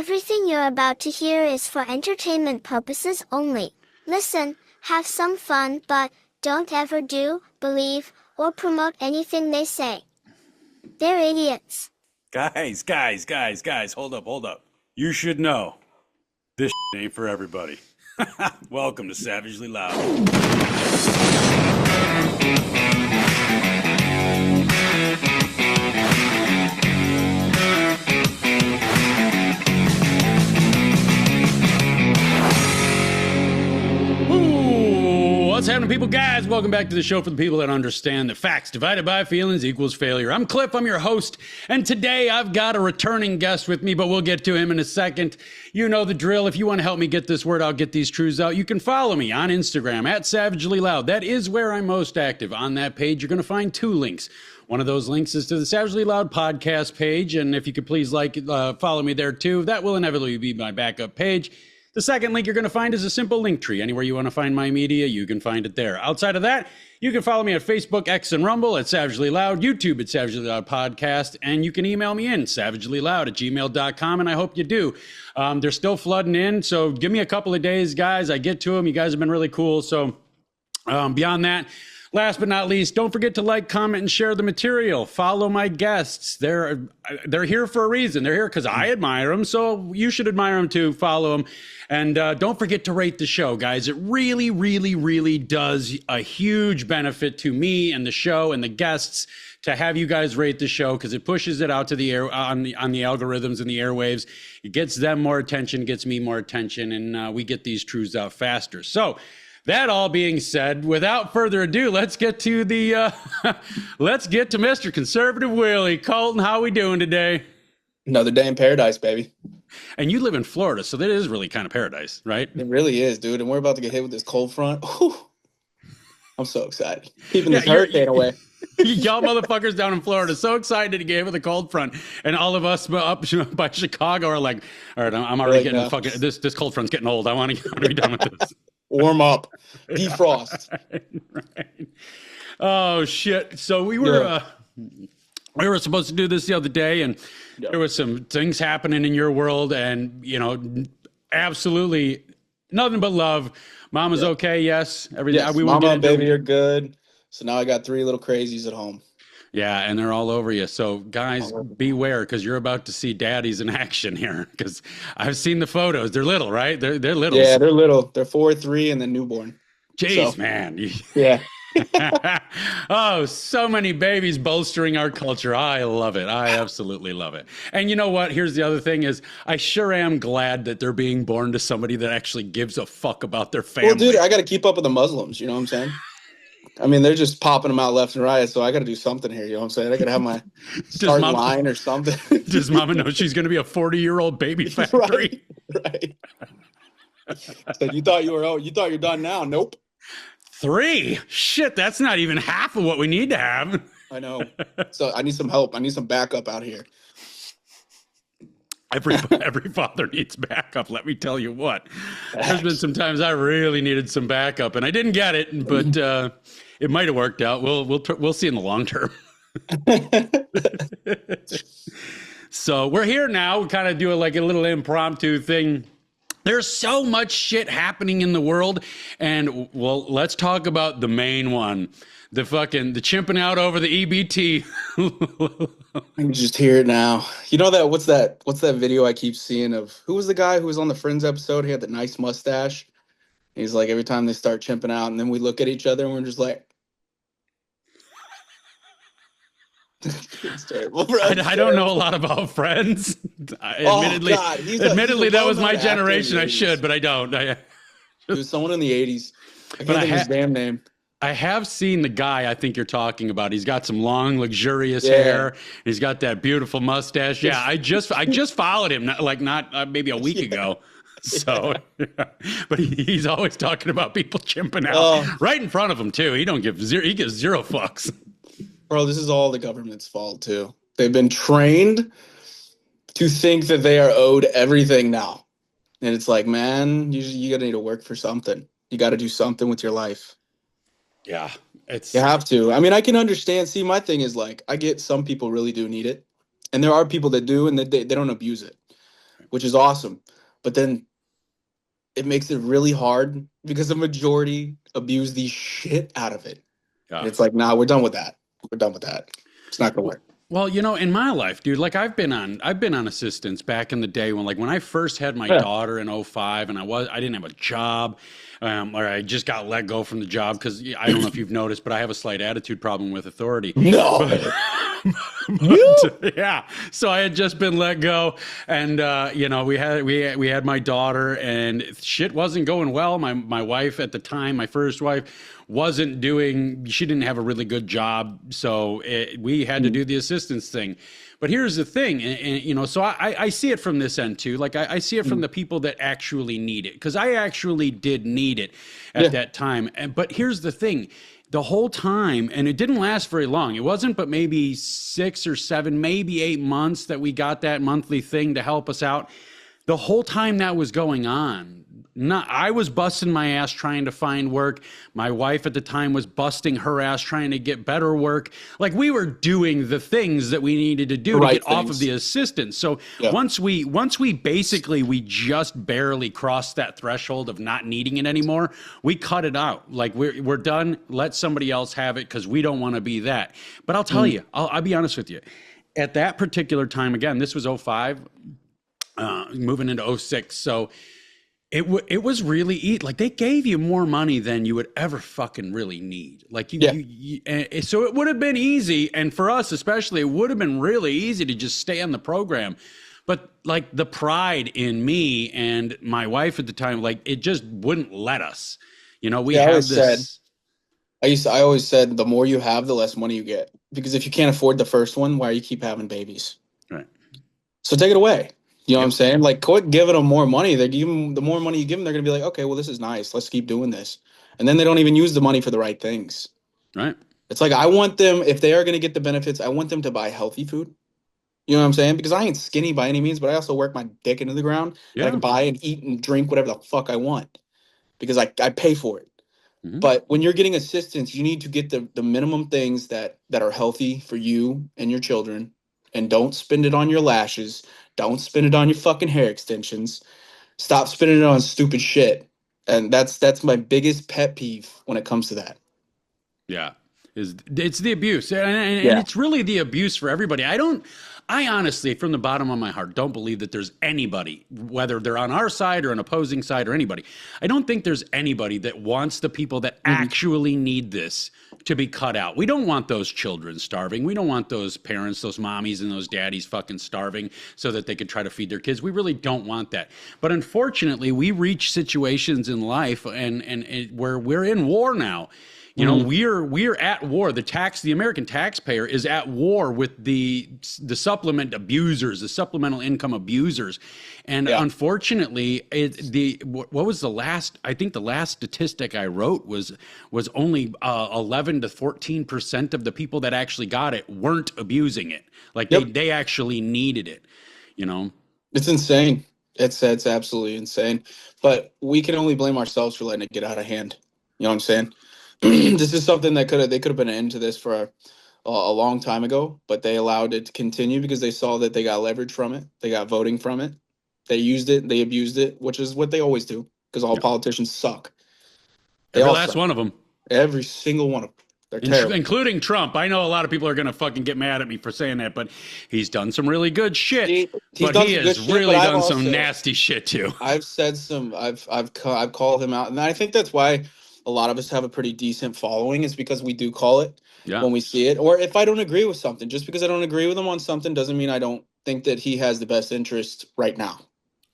Everything you're about to hear is for entertainment purposes only. Listen, have some fun, but don't ever do, believe, or promote anything they say. They're idiots. Guys, hold up. You should know, this ain't for everybody. Welcome to Savagely Loud. What's happening, people? Guys, welcome back to the show for the people that understand that facts divided by feelings equals failure. I'm Cliff, I'm your host, and today I've got a returning guest with me, but we'll get to him in a second. You know the drill. If you want to help me get this word out, get these truths out, you can follow me on Instagram at Savagely Loud. That is where I'm most active. On that page, you're going to find two links. One of those links is to the Savagely Loud podcast page, and if you could please follow me there too, that will inevitably be my backup page. The second link you're going to find is a simple link tree. Anywhere you want to find my media, you can find it there. Outside of that, you can follow me at Facebook, X, and Rumble at Savagely Loud, YouTube at Savagely Loud Podcast, and you can email me in savagelyloud@gmail.com, and I hope you do. They're still flooding in, so give me a couple of days, guys. I get to them. You guys have been really cool. So beyond that, last but not least, don't forget to like, comment, and share the material. Follow my guests. They're here for a reason. They're here because I admire them, so you should admire them too. Follow them. And don't forget to rate the show, guys. It really, really, really does a huge benefit to me and the show and the guests to have you guys rate the show, because it pushes it out to the air on the algorithms and the airwaves. It gets them more attention, gets me more attention, and we get these truths out faster. So that all being said, without further ado, let's get to Mr. Conservative Willy. Colton, how we doing today? Another day in paradise, baby. And you live in Florida, so that is really kind of paradise, right? It really is, dude. And we're about to get hit with this cold front. Whew. I'm so excited. Keeping this hurricane away. Y'all motherfuckers down in Florida so excited to get hit with a cold front, and all of us up by Chicago are like, all right, I'm already getting fucking this cold front's getting old. I want to be done with this. Warm up, defrost. Right. Oh shit! So we were supposed to do this the other day, and there was some things happening in your world, and absolutely nothing but love. Mama's okay, yes. Everything. Yes, Mama and baby are good. So now I got 3 little crazies at home. Yeah, and they're all over you. So guys, beware, because you're about to see daddies in action here. Because I've seen the photos. They're little, right? They're little. Yeah, they're little. They're 4, 3, and then newborn. Jeez, man. Yeah. Oh, so many babies bolstering our culture. I love it. I absolutely love it. And you know what? Here's the other thing is I sure am glad that they're being born to somebody that actually gives a fuck about their family. Well, dude, I got to keep up with the Muslims. You know what I'm saying? I mean, they're just popping them out left and right, so I got to do something here. You know what I'm saying? I got to have my starting line or something. Does Mama know she's going to be a 40-year-old baby factory? Right. So you thought you're done now? Nope. 3? Shit, that's not even half of what we need to have. I know. So I need some help. I need some backup out here. Every father needs backup. Let me tell you what. There's been some times I really needed some backup, and I didn't get it, but it might have worked out. We'll see in the long term. So we're here now. We kind of do a little impromptu thing. There's so much shit happening in the world, and well, let's talk about the main one. The chimping out over the EBT. I can just hear it now. You know that what's that video I keep seeing of who was the guy who was on the Friends episode? He had the nice mustache. He's like, every time they start chimping out, and then we look at each other and we're just like, it's terrible, bro. I don't know a lot about Friends. Admittedly, that was my generation. I should, but I don't. It was someone in the 80s. I can't think of his damn name. I have seen the guy I think you're talking about. He's got some long, luxurious hair. He's got that beautiful mustache. Yeah, I just followed him not maybe a week ago. So, but he's always talking about people chimping out right in front of him too. He gives zero fucks. Bro, this is all the government's fault too. They've been trained to think that they are owed everything now, and it's like, man, you gotta need to work for something. You got to do something with your life. Yeah, you have to. I mean, I can understand. See, my thing is I get some people really do need it, and there are people that do, and they don't abuse it. which is awesome. But then it makes it really hard because the majority abuse the shit out of it. And it's like, nah, we're done with that. We're done with that. It's not gonna work. Well, in my life, dude, like I've been on assistance back in the day when I first had my daughter in '05 and I didn't have a job, or I just got let go from the job because I don't know if you've noticed, but I have a slight attitude problem with authority. No. Yeah. So I had just been let go, and we had my daughter, and shit wasn't going well. My wife at the time, my first wife, she didn't have a really good job, so we had to do the assistance thing. But here's the thing, and so I see it from this end too. Like I see it from the people that actually need it, because I actually did need it at that time. But here's the thing. The whole time, and it didn't last very long. It wasn't but maybe 6 or 7, maybe 8 months that we got that monthly thing to help us out. The whole time that was going on, I was busting my ass trying to find work. My wife at the time was busting her ass trying to get better work. Like, we were doing the things that we needed to do to get off of the assistance. So once we just barely crossed that threshold of not needing it anymore, we cut it out. Like, we're done. Let somebody else have it, because we don't want to be that. But I'll tell you, I'll be honest with you. At that particular time, again, this was '05, moving into '06. So it was really like they gave you more money than you would ever fucking really need. Like so it would have been easy, and for us especially, it would have been really easy to just stay on the program. But like the pride in me and my wife at the time, like it just wouldn't let us. We have this. I always said the more you have, the less money you get, because if you can't afford the first one, why do you keep having babies? Right. So take it away. You know what I'm saying? Like, quit giving them more money. The more money you give them, they're going to be like, okay, well, this is nice. Let's keep doing this. And then they don't even use the money for the right things. Right. It's like, I want them, if they are going to get the benefits, I want them to buy healthy food. You know what I'm saying? Because I ain't skinny by any means, but I also work my dick into the ground. And I can buy and eat and drink whatever the fuck I want, because I pay for it. Mm-hmm. But when you're getting assistance, you need to get the minimum things that are healthy for you and your children. And don't spend it on your lashes. Don't spend it on your fucking hair extensions. Stop spending it on stupid shit. And that's my biggest pet peeve when it comes to that. Yeah. It's the abuse. And it's really the abuse for everybody. I honestly, from the bottom of my heart, don't believe that there's anybody, whether they're on our side or an opposing side or anybody, I don't think there's anybody that wants the people that actually need this to be cut out. We don't want those children starving. We don't want those parents, those mommies and those daddies fucking starving so that they could try to feed their kids. We really don't want that. But unfortunately, we reach situations in life and where we're in war now. We're at war. The American taxpayer is at war with the supplement abusers, the supplemental income abusers, and unfortunately, what was the last? I think the last statistic I wrote was only 11 to 14% of the people that actually got it weren't abusing it. Like they actually needed it. It's insane. It's absolutely insane. But we can only blame ourselves for letting it get out of hand. You know what I'm saying? This is something that could have been an end to this for a long time ago, but they allowed it to continue because they saw that they got leverage from it. They got voting from it. They used it. They abused it, which is what they always do, because all politicians suck. Every last one of them. Every single one of them. They're terrible. Including Trump. I know a lot of people are going to fucking get mad at me for saying that, but he's done some really good shit. He has really done some nasty shit too. I've said I've called him out, and I think that's why a lot of us have a pretty decent following, is because we do call it when we see it. Or if I don't agree with something, just because I don't agree with him on something doesn't mean I don't think that he has the best interest right now.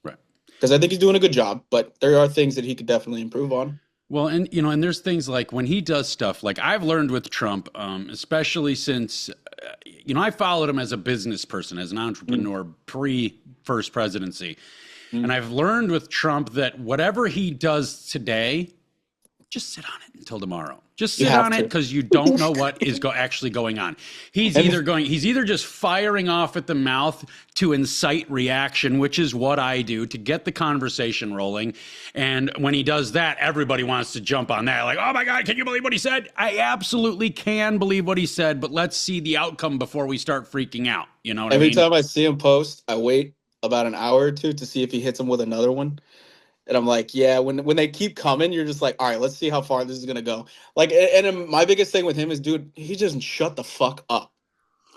Right. Because I think he's doing a good job, but there are things that he could definitely improve on. Well, and there's things like when he does stuff, like I've learned with Trump, especially since, I followed him as a business person, as an entrepreneur pre-first presidency. And I've learned with Trump that whatever he does today, just sit on it until tomorrow. Just sit on it, because you don't know what is actually going on. He's either just firing off at the mouth to incite reaction, which is what I do, to get the conversation rolling. And when he does that, everybody wants to jump on that. Like, oh my God, can you believe what he said? I absolutely can believe what he said, but let's see the outcome before we start freaking out. You know what I mean? Every time I see him post, I wait about an hour or two to see if he hits him with another one. And I'm like, yeah, when they keep coming, you're just like, all right, let's see how far this is gonna go. Like, and my biggest thing with him is, dude, he doesn't shut the fuck up.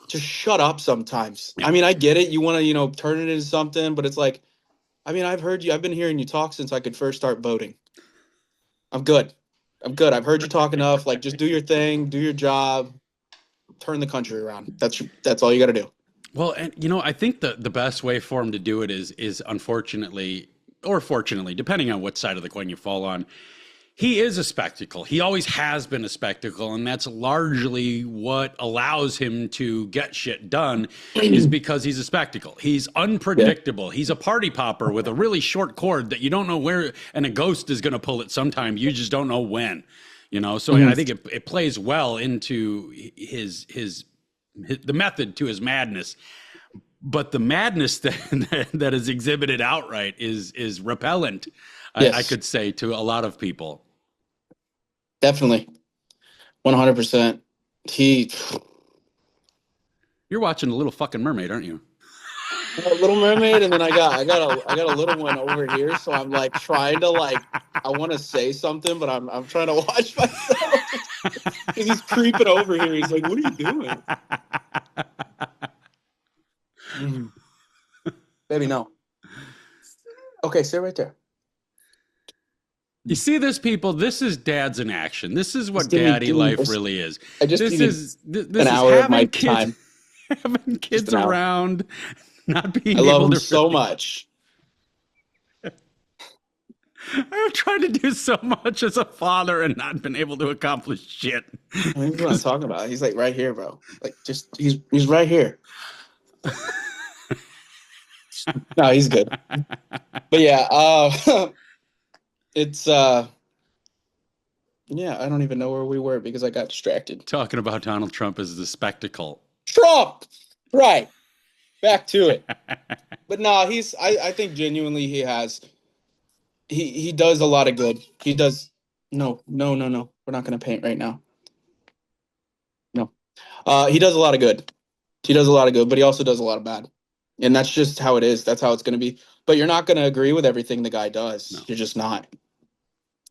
Just shut up sometimes. Yeah. I mean, I get it. You want to, turn it into something, but it's like, I mean, I've heard you. I've been hearing you talk since I could first start voting. I'm good. I'm good. I've heard you talk enough. Like, just do your thing, do your job, turn the country around. That's all you got to do. Well, and I think the best way for him to do it is unfortunately or fortunately, depending on what side of the coin you fall on, he is a spectacle. He always has been a spectacle, and that's largely what allows him to get shit done is because he's a spectacle. He's unpredictable. He's a party popper with a really short cord that you don't know where, and a ghost is going to pull it sometime. You just don't know when, So I think it plays well into the method to his madness. But the madness that is exhibited outright is repellent. Yes. I could say to a lot of people. Definitely. 100%. You're watching The Little Fucking Mermaid, aren't you? Little Mermaid, and then I got a little one over here, so I'm like trying to I want to say something, but I'm trying to watch myself because he's creeping over here. He's like, "What are you doing?" Baby, no. Okay, sit right there. You see this, people? This is dads in action. This is what daddy life really is. This is an hour of my time. Having kids around, not being I love able them to so much. I've tried to do so much as a father and not been able to accomplish shit. He's what I'm talking about. He's like right here, bro. Like he's right here. No, he's good. But yeah, it's yeah, I don't even know where we were because I got distracted. Talking about Donald Trump as the spectacle. Trump! Right. Back to it. But no, I think genuinely he does a lot of good. He does no. We're not gonna paint right now. No. He does a lot of good. But he also does a lot of bad. And that's just how it is. That's how it's gonna be. But you're not gonna agree with everything the guy does. No. You're just not.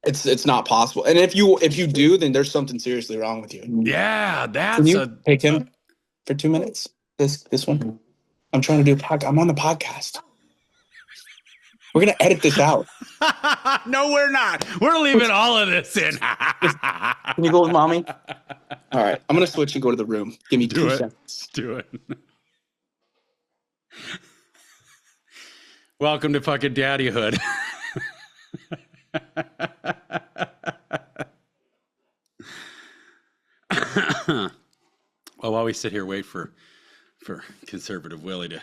It's not possible. And if you do, then there's something seriously wrong with you. Yeah, that's Can you take him for 2 minutes? This one. I'm trying to do a podcast. I'm on the podcast. We're gonna edit this out. No, we're not. We're leaving all of this in. Can you go with mommy? All right. I'm gonna switch and go to the room. Give me 2 seconds. Do it. Welcome to fucking daddyhood. Well, while we sit here, wait for Conservative Willy to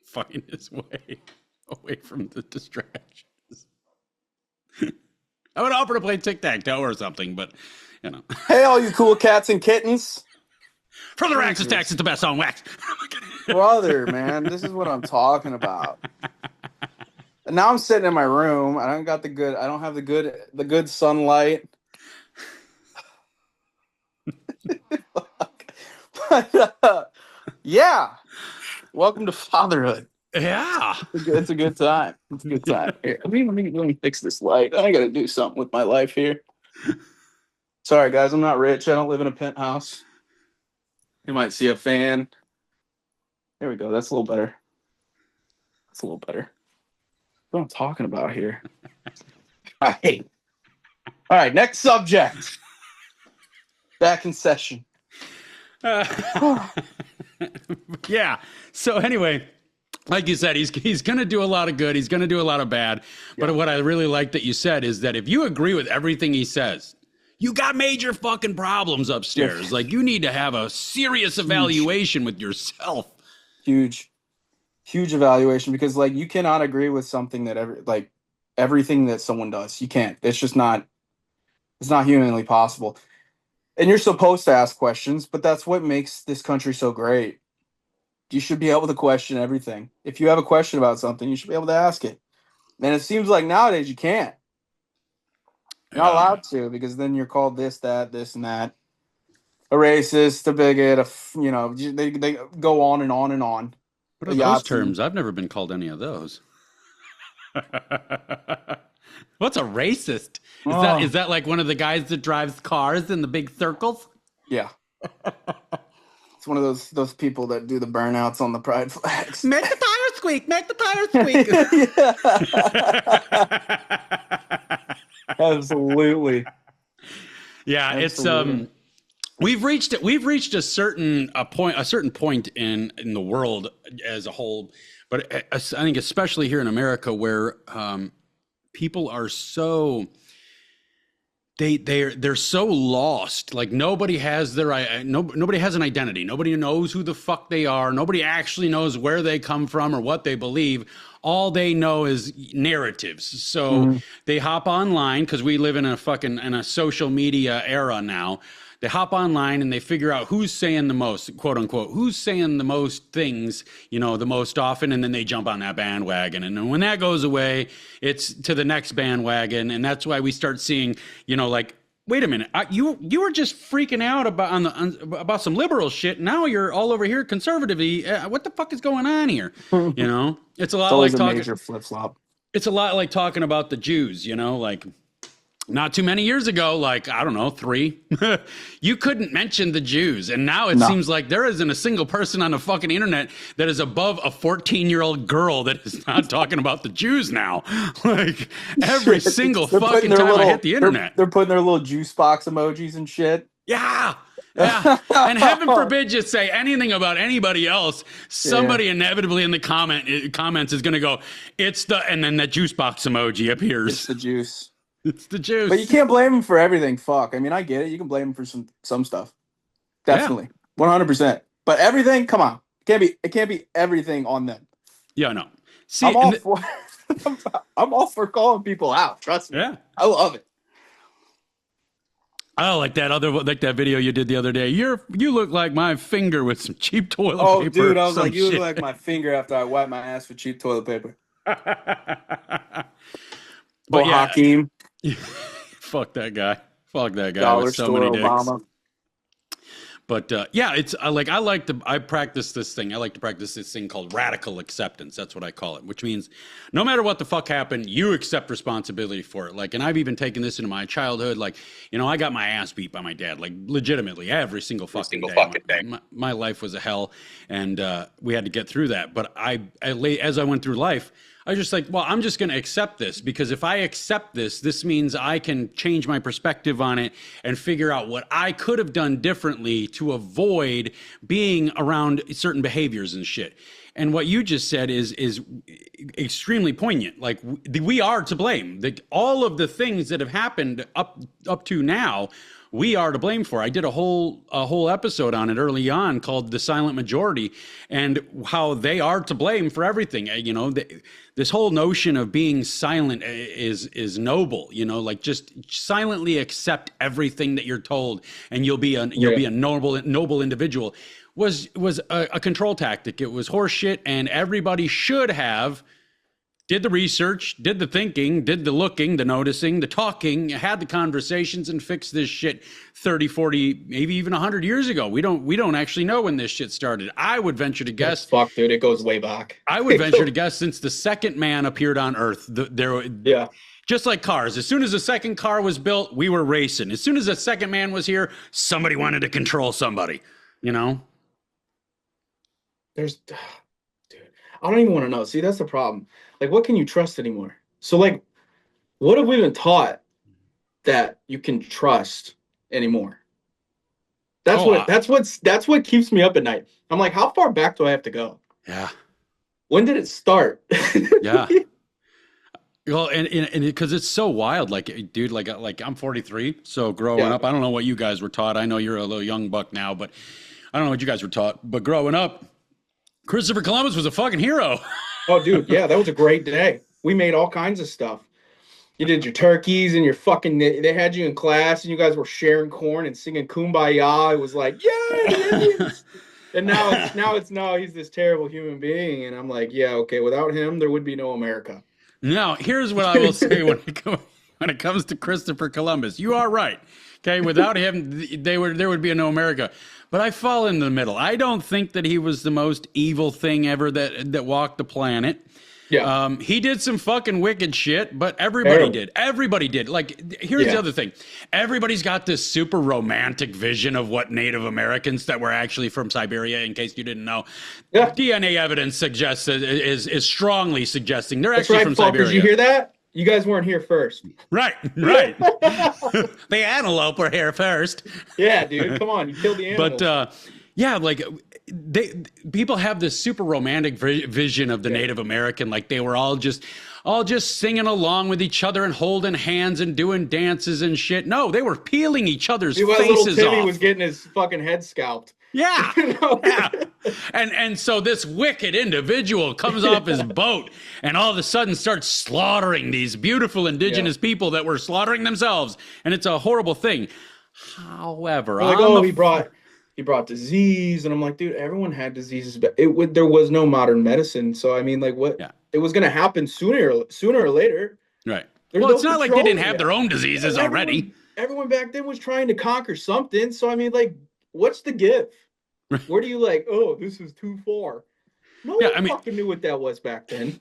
find his way away from the distractions. I would offer to play tic-tac-toe or something, but Hey, all you cool cats and kittens. From the Racks Stacks, it's the best on wax. Brother, man, this is what I'm talking about. And now I'm sitting in my room. I don't have the good sunlight. But yeah, welcome to fatherhood. Yeah, it's a good time. It's a good time. Here, let me fix this light. I got to do something with my life here. Sorry, guys, I'm not rich. I don't live in a penthouse. You might see a fan. There we go. That's a little better. What I'm talking about here. All right. Next subject. Back in session. Yeah. So anyway, like you said, he's going to do a lot of good. He's going to do a lot of bad. But what I really like that you said is that if you agree with everything he says, you got major fucking problems upstairs. Like you need to have a serious evaluation with yourself. Huge evaluation, because like you cannot agree with something that everything that someone does. You can't. It's just not. It's not humanly possible. And you're supposed to ask questions, but that's what makes this country so great. You should be able to question everything. If you have a question about something, you should be able to ask it. And it seems like nowadays you can't. You're not allowed to, because then you're called this, that, this, and that. A racist, a bigot, they go on and on and on. What are those terms? I've never been called any of those. What's a racist? Is that like one of the guys that drives cars in the big circles? Yeah. It's one of those people that do the burnouts on the pride flags. Make the tire squeak. Make the tire squeak. Absolutely. Yeah, Absolutely. We've reached a certain point in the world as a whole, but I think especially here in America where people are so they're so lost. Like nobody has nobody has an identity. Nobody knows who the fuck they are. Nobody actually knows where they come from or what they believe. All they know is narratives. So they hop online because we live in a social media era now. They hop online and they figure out who's saying the most, quote unquote, who's saying the most things, the most often. And then they jump on that bandwagon. And then when that goes away, it's to the next bandwagon. And that's why we start seeing, like, wait a minute, you were just freaking out about some liberal shit. Now you're all over here conservatively. What the fuck is going on here? It's a lot like talking. Major flip flop. It's a lot like talking about the Jews. Like. Not too many years ago, like, I don't know, 3, you couldn't mention the Jews. And now it seems like there isn't a single person on the fucking internet that is above a 14-year-old girl that is not talking about the Jews now. Like, every single fucking time I hit the internet. They're putting their little juice box emojis and shit. Yeah. Yeah. And heaven forbid you say anything about anybody else. Somebody inevitably in the comments is going to go, and then that juice box emoji appears. It's the juice. It's the juice. But you can't blame him for everything. Fuck. I mean, I get it. You can blame him for some stuff. Definitely. 100%. But everything, come on. It can't be everything on them. Yeah, no. See, I'm all for calling people out. Trust me. Yeah. I love it. Oh, like that video you did the other day. You look like my finger with some cheap toilet paper. Oh, dude, I was like, you look like my finger after I wipe my ass with cheap toilet paper. But yeah, Hakeem. Fuck that guy. Dollar with so store many dicks. Obama. But it's I practice this thing. I like to practice this thing called radical acceptance. That's what I call it, which means no matter what the fuck happened, you accept responsibility for it. Like, and I've even taken this into my childhood. Like, I got my ass beat by my dad, like legitimately every single fucking day. My life was a hell, and we had to get through that. But as I went through life, I was just like, well, I'm just going to accept this, because if I accept this means I can change my perspective on it and figure out what I could have done differently to avoid being around certain behaviors and shit. And what you just said is extremely poignant. Like, we are to blame. All of the things that have happened up to now, we are to blame for. I did a whole episode on it early on called The Silent Majority, and how they are to blame for everything. This whole notion of being silent is noble, like just silently accept everything that you're told and you'll be a noble individual was a control tactic. It was horseshit, and everybody should have did the research, did the thinking, did the looking, the noticing, the talking, had the conversations, and fixed this shit 30, 40, maybe even 100 years ago. We don't actually know when this shit started. I would venture to guess. Fuck, dude, it goes way back. I would venture to guess since the second man appeared on Earth. Just like cars. As soon as the second car was built, we were racing. As soon as the second man was here, somebody wanted to control somebody, Dude, I don't even want to know. See, that's the problem. Like, what can you trust anymore? So, like, what have we been taught that you can trust anymore? That's what keeps me up at night. I'm like, how far back do I have to go? Yeah. When did it start? Yeah. Well, and because it's so wild, like, dude, like I'm 43, so growing up, I don't know what you guys were taught. I know you're a little young buck now, but I don't know what you guys were taught. But growing up, Christopher Columbus was a fucking hero. Oh, dude, yeah, that was a great day. We made all kinds of stuff. You did your turkeys and your fucking. They had you in class, and you guys were sharing corn and singing "Kumbaya." It was like, yeah. And now he's this terrible human being, and I'm like, yeah, okay. Without him, there would be no America. Now, here's what I will say when it comes to Christopher Columbus. You are right. Okay, without him, there would be no America. But I fall in the middle. I don't think that he was the most evil thing ever that walked the planet. Yeah. He did some fucking wicked shit, but everybody did. Everybody did. Like, here's the other thing. Everybody's got this super romantic vision of what Native Americans that were actually from Siberia, in case you didn't know. Yeah. DNA evidence suggests is strongly suggesting they're That's actually right, from fuckers. Siberia. You hear that? You guys weren't here first. Right. The antelope were here first. Yeah, dude. Come on. You killed the animals. But yeah, like people have this super romantic vision of the Native American, like they were all just singing along with each other and holding hands and doing dances and shit. No, they were peeling each other's faces little Timmy off. was getting his fucking head scalped. Yeah. Yeah. And so this wicked individual comes off his boat and all of a sudden starts slaughtering these beautiful indigenous people that were slaughtering themselves. And it's a horrible thing. However, like, he brought disease, and I'm like, dude, everyone had diseases, but there was no modern medicine. So I mean, like, what? Yeah. It was going to happen sooner or later. Right. Well, it's not like they didn't have their own diseases already. Everyone back then was trying to conquer something. So I mean, like, what's the give? Where do you like? Oh, this is too far. No one fucking knew what that was back then.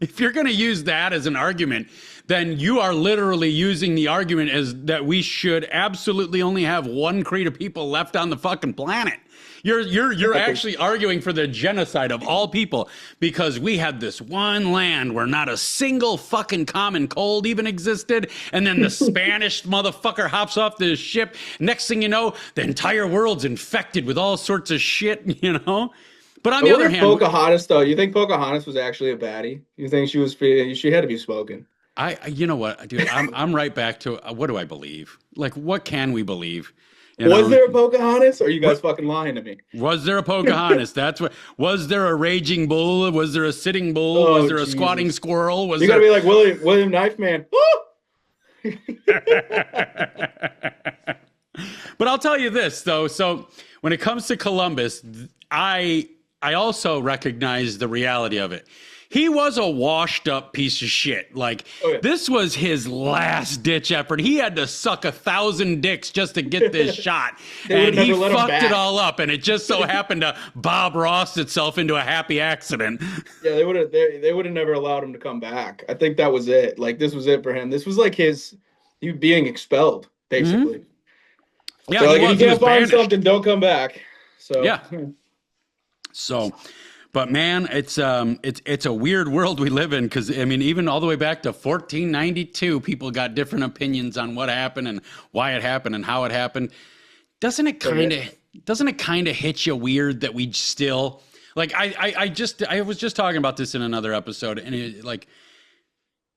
If you're going to use that as an argument, then you are literally using the argument as that we should absolutely only have one creed of people left on the fucking planet. You're actually arguing for the genocide of all people because we had this one land where not a single fucking common cold even existed, and then the Spanish motherfucker hops off the ship. Next thing you know, the entire world's infected with all sorts of shit, you know? But on the other hand, Pocahontas, though, you think Pocahontas was actually a baddie? You think she had to be smoking? You know what, dude? I'm right back to what do I believe? Like, what can we believe? Was there a Pocahontas? Or are you guys fucking lying to me? Was there a Pocahontas? That's what. Was there a raging bull? Was there a sitting bull? Was there a squatting squirrel? You gotta be like William Knife Man. But I'll tell you this though. So when it comes to Columbus, I also recognize the reality of it. He was a washed up piece of shit. Like, this was his last ditch effort. He had to suck 1,000 dicks just to get this shot. And he fucked it all up. And it just so happened to Bob Ross itself into a happy accident. Yeah, they would have never allowed him to come back. I think that was it. Like, this was it for him. This was like he being expelled, basically. Mm-hmm. Yeah, so, like, if you can't find something, don't come back. So yeah. So, but man, it's a weird world we live in because I mean, even all the way back to 1492, people got different opinions on what happened and why it happened and how it happened. Doesn't it kind of hit you weird that we still like? I was just talking about this in another episode, and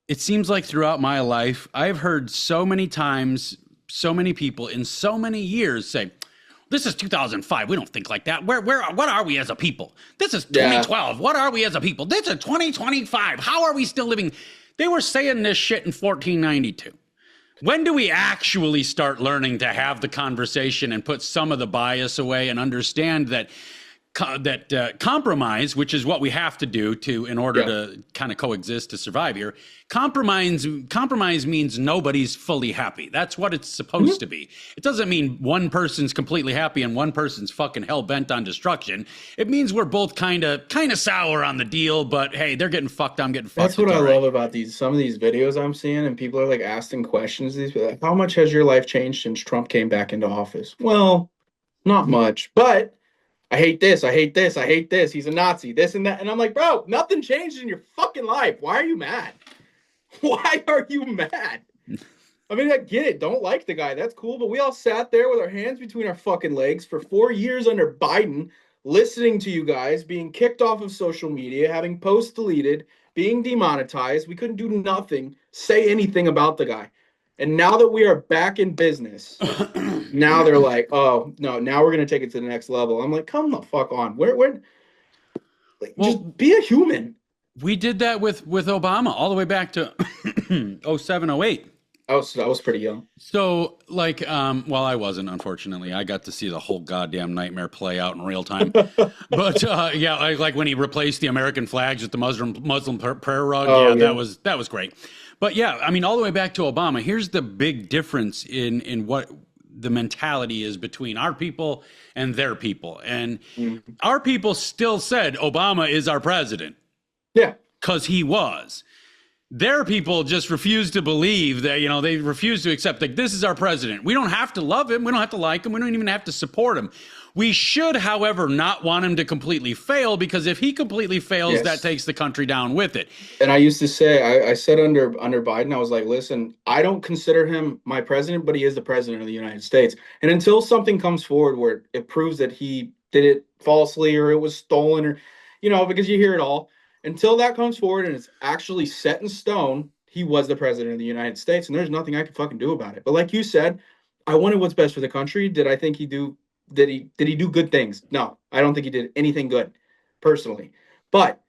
it seems like throughout my life, I've heard so many times, so many people in so many years say, this is 2005. We don't think like that. What are we as a people? This is 2012. What are we as a people? This is 2025. How are we still living? They were saying this shit in 1492. When do we actually start learning to have the conversation and put some of the bias away and understand that compromise, which is what we have to do in order to kind of coexist to survive here. Compromise means nobody's fully happy. That's what it's supposed to be. It doesn't mean one person's completely happy and one person's fucking hell bent on destruction. It means we're both kind of sour on the deal, but hey, they're getting fucked. I'm getting fucked. That's what I love about some of these videos I'm seeing, and people are like asking questions. Like, how much has your life changed since Trump came back into office? Well, not much, but I hate this. I hate this. I hate this. He's a Nazi, this and that. And I'm like, bro, nothing changed in your fucking life. Why are you mad? Why are you mad? I mean, I get it. Don't like the guy. That's cool. But we all sat there with our hands between our fucking legs for 4 years under Biden, listening to you guys, being kicked off of social media, having posts deleted, being demonetized. We couldn't do nothing, say anything about the guy. And now that we are back in business, now they're like, oh, no, now we're going to take it to the next level. I'm like, come the fuck on. Just be a human. We did that with Obama all the way back to 07, 08. I was pretty young. So, like, well, I wasn't, unfortunately. I got to see the whole goddamn nightmare play out in real time. But yeah, like when he replaced the American flags with the Muslim prayer rug. Oh Yeah, yeah. that was great. But yeah, I mean, all the way back to Obama. Here's the big difference in what the mentality is between our people and their people. And Mhm. our people still said Obama is our president Yeah. because he was. Their people just refuse to believe that, they refuse to accept that this is our president. We don't have to love him. We don't have to like him. We don't even have to support him. We should, however, not want him to completely fail, because if he completely fails, Yes. that takes the country down with it. And I used to say, I said under Biden, I was like, listen, I don't consider him my president, but he is the president of the United States. And until something comes forward where it proves that he did it falsely or it was stolen, or, because you hear it all, until that comes forward and it's actually set in stone, he was the president of the United States, and there's nothing I can fucking do about it. But like you said, I wanted what's best for the country. Did I think did he do good things? No, I don't think he did anything good, personally. But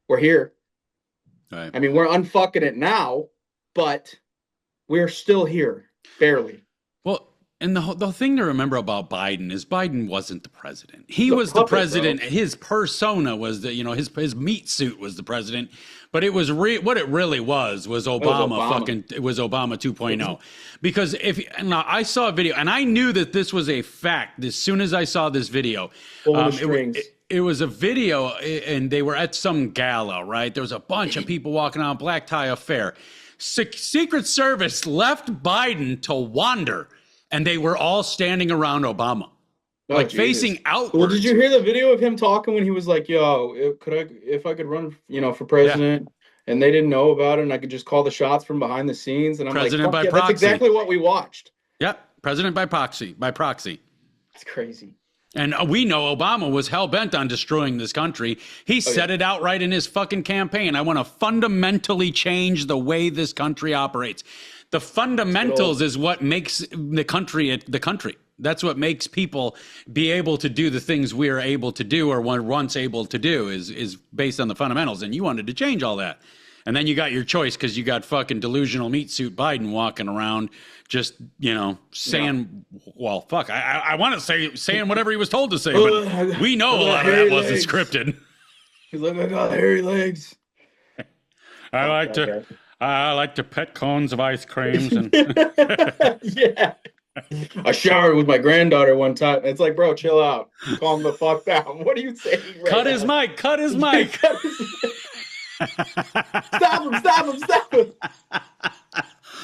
we're here. Right. I mean, we're unfucking it now, but we're still here, barely. Well, and the thing to remember about Biden is Biden wasn't the president. He The was the puppet, president. bro. His persona was his meat suit was the president. But it was what it really was Obama. Obama. It was Obama 2.0. Because now I saw a video and I knew that this was a fact as soon as I saw this video. Pulling the strings. It was a video, and they were at some gala, right? There was a bunch of people walking around, black tie affair. Secret Service left Biden to wander, and they were all standing around Obama, Oh, like Jesus. facing outwards. Well, did you hear the video of him talking when he was like, "Yo, if I could run, for president," and they didn't know about it, and I could just call the shots from behind the scenes, and I'm President like, by "Fuck yeah, proxy." that's exactly what we watched. Yep, president by proxy. It's crazy. And we know Obama was hell-bent on destroying this country. He said it outright in his fucking campaign. I want to fundamentally change the way this country operates. The fundamentals is what makes the country the country. That's what makes people be able to do the things we are able to do or were once able to do is based on the fundamentals. And you wanted to change all that. And then you got your choice because you got fucking delusional meat suit Biden walking around just, saying, well, fuck, I want to saying whatever he was told to say, but we know a lot of that wasn't scripted. He's like, I got hairy legs. I like to pet cones of ice creams and Yeah. I showered with my granddaughter one time. It's like, bro, chill out. Calm the fuck down. What are you saying? Right cut now? his mic. Stop him.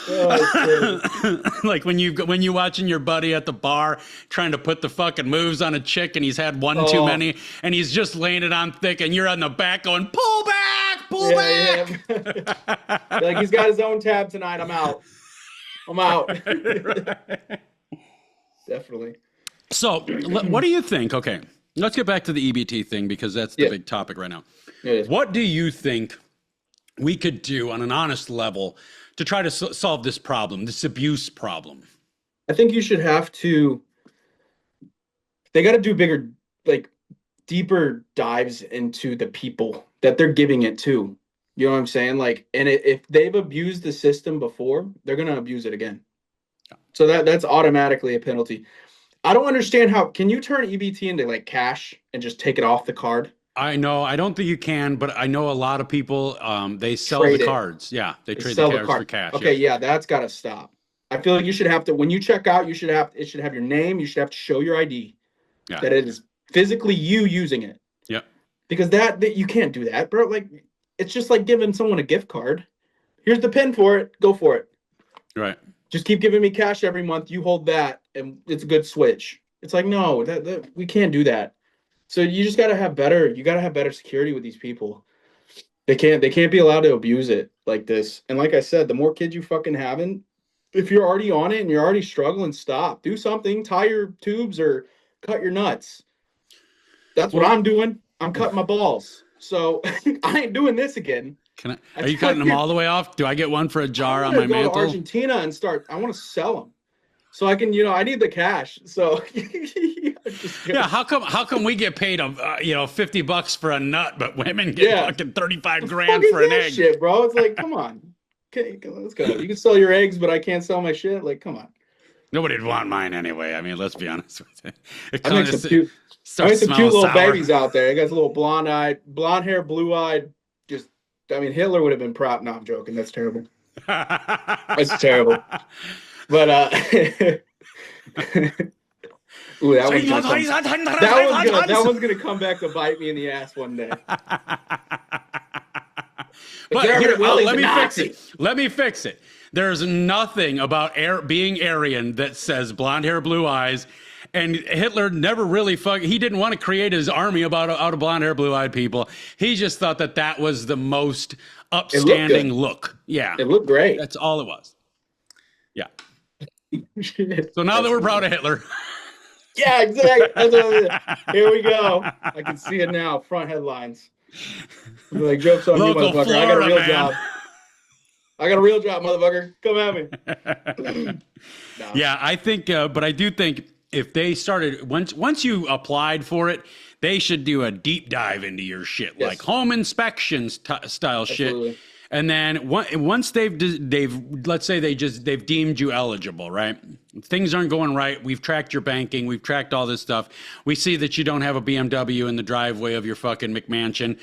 Oh, Like when you watching your buddy at the bar trying to put the fucking moves on a chick and he's had one too many and he's just laying it on thick and you're on the back going, pull back. Yeah. Like, he's got his own tab tonight. I'm out. Definitely. So what do you think? Okay, let's get back to the EBT thing because that's the big topic right now. It is. What do you think we could do on an honest level to try to solve this problem, this abuse problem? I think you should have to. They got to do bigger, like deeper dives into the people that they're giving it to. You know what I'm saying? Like, and if they've abused the system before, they're gonna abuse it again. So that's automatically a penalty. I don't understand how. Can you turn EBT into like cash and just take it off the card? I know. I don't think you can, but I know a lot of people. They sell Trade the it. cards. Yeah, they trade Sell the the cards card for cash. Okay, yeah. yeah, that's got to stop. I feel like you should have to, when you check out, it should have your name. You should have to show your ID. Yeah. That it is physically you using it. Yep. Because that you can't do that, bro. Like, it's just like giving someone a gift card. Here's the pin for it. Go for it. Right. Just keep giving me cash every month. You hold that, and it's a good switch. It's like, no, that we can't do that. So you just gotta have better. You gotta have better security with these people. They can't be allowed to abuse it like this. And like I said, the more kids you fucking having, if you're already on it and you're already struggling, stop. Do something. Tie your tubes or cut your nuts. That's what I'm doing. I'm cutting my balls. So I ain't doing this again. Are you cutting them all the way off? Do I get one for a jar on my go mantle? to Argentina and start. I want to sell them, so I can. I need the cash. So yeah, how come we get paid $50 for a nut, but women get fucking 35 grand What for an that egg? shit, bro. It's like, come on. Okay, let's go. You can sell your eggs, but I can't sell my shit. Like, come on. Nobody'd want mine anyway. I mean, let's be honest with you. It I make kind some of cute, starts smelling little sour. babies out there. They got little blonde hair, blue eyed. Just, I mean, Hitler would have been proud. No, I'm joking. That's terrible. That's terrible. But ooh, that one's gonna come back to bite me in the ass one day. But here, let me fix it. There's nothing about being Aryan that says blonde hair, blue eyes. And Hitler never really he didn't want to create his army out of blonde hair, blue eyed people. He just thought that was the most upstanding look. Yeah. It looked great. That's all it was. Yeah. So now that we're proud of Hitler. Yeah, exactly. Here we go. I can see it now. Front headlines. Like, jokes on you, motherfucker. Florida, I got a real man. job. I got a real job, motherfucker. Come at me. No. Yeah, I think, but I do think if they started, once you applied for it, they should do a deep dive into your shit, Yes. like home inspections style Absolutely. shit. And then once they've let's say they've deemed you eligible, right? Things aren't going right. We've tracked your banking. We've tracked all this stuff. We see that you don't have a BMW in the driveway of your fucking McMansion.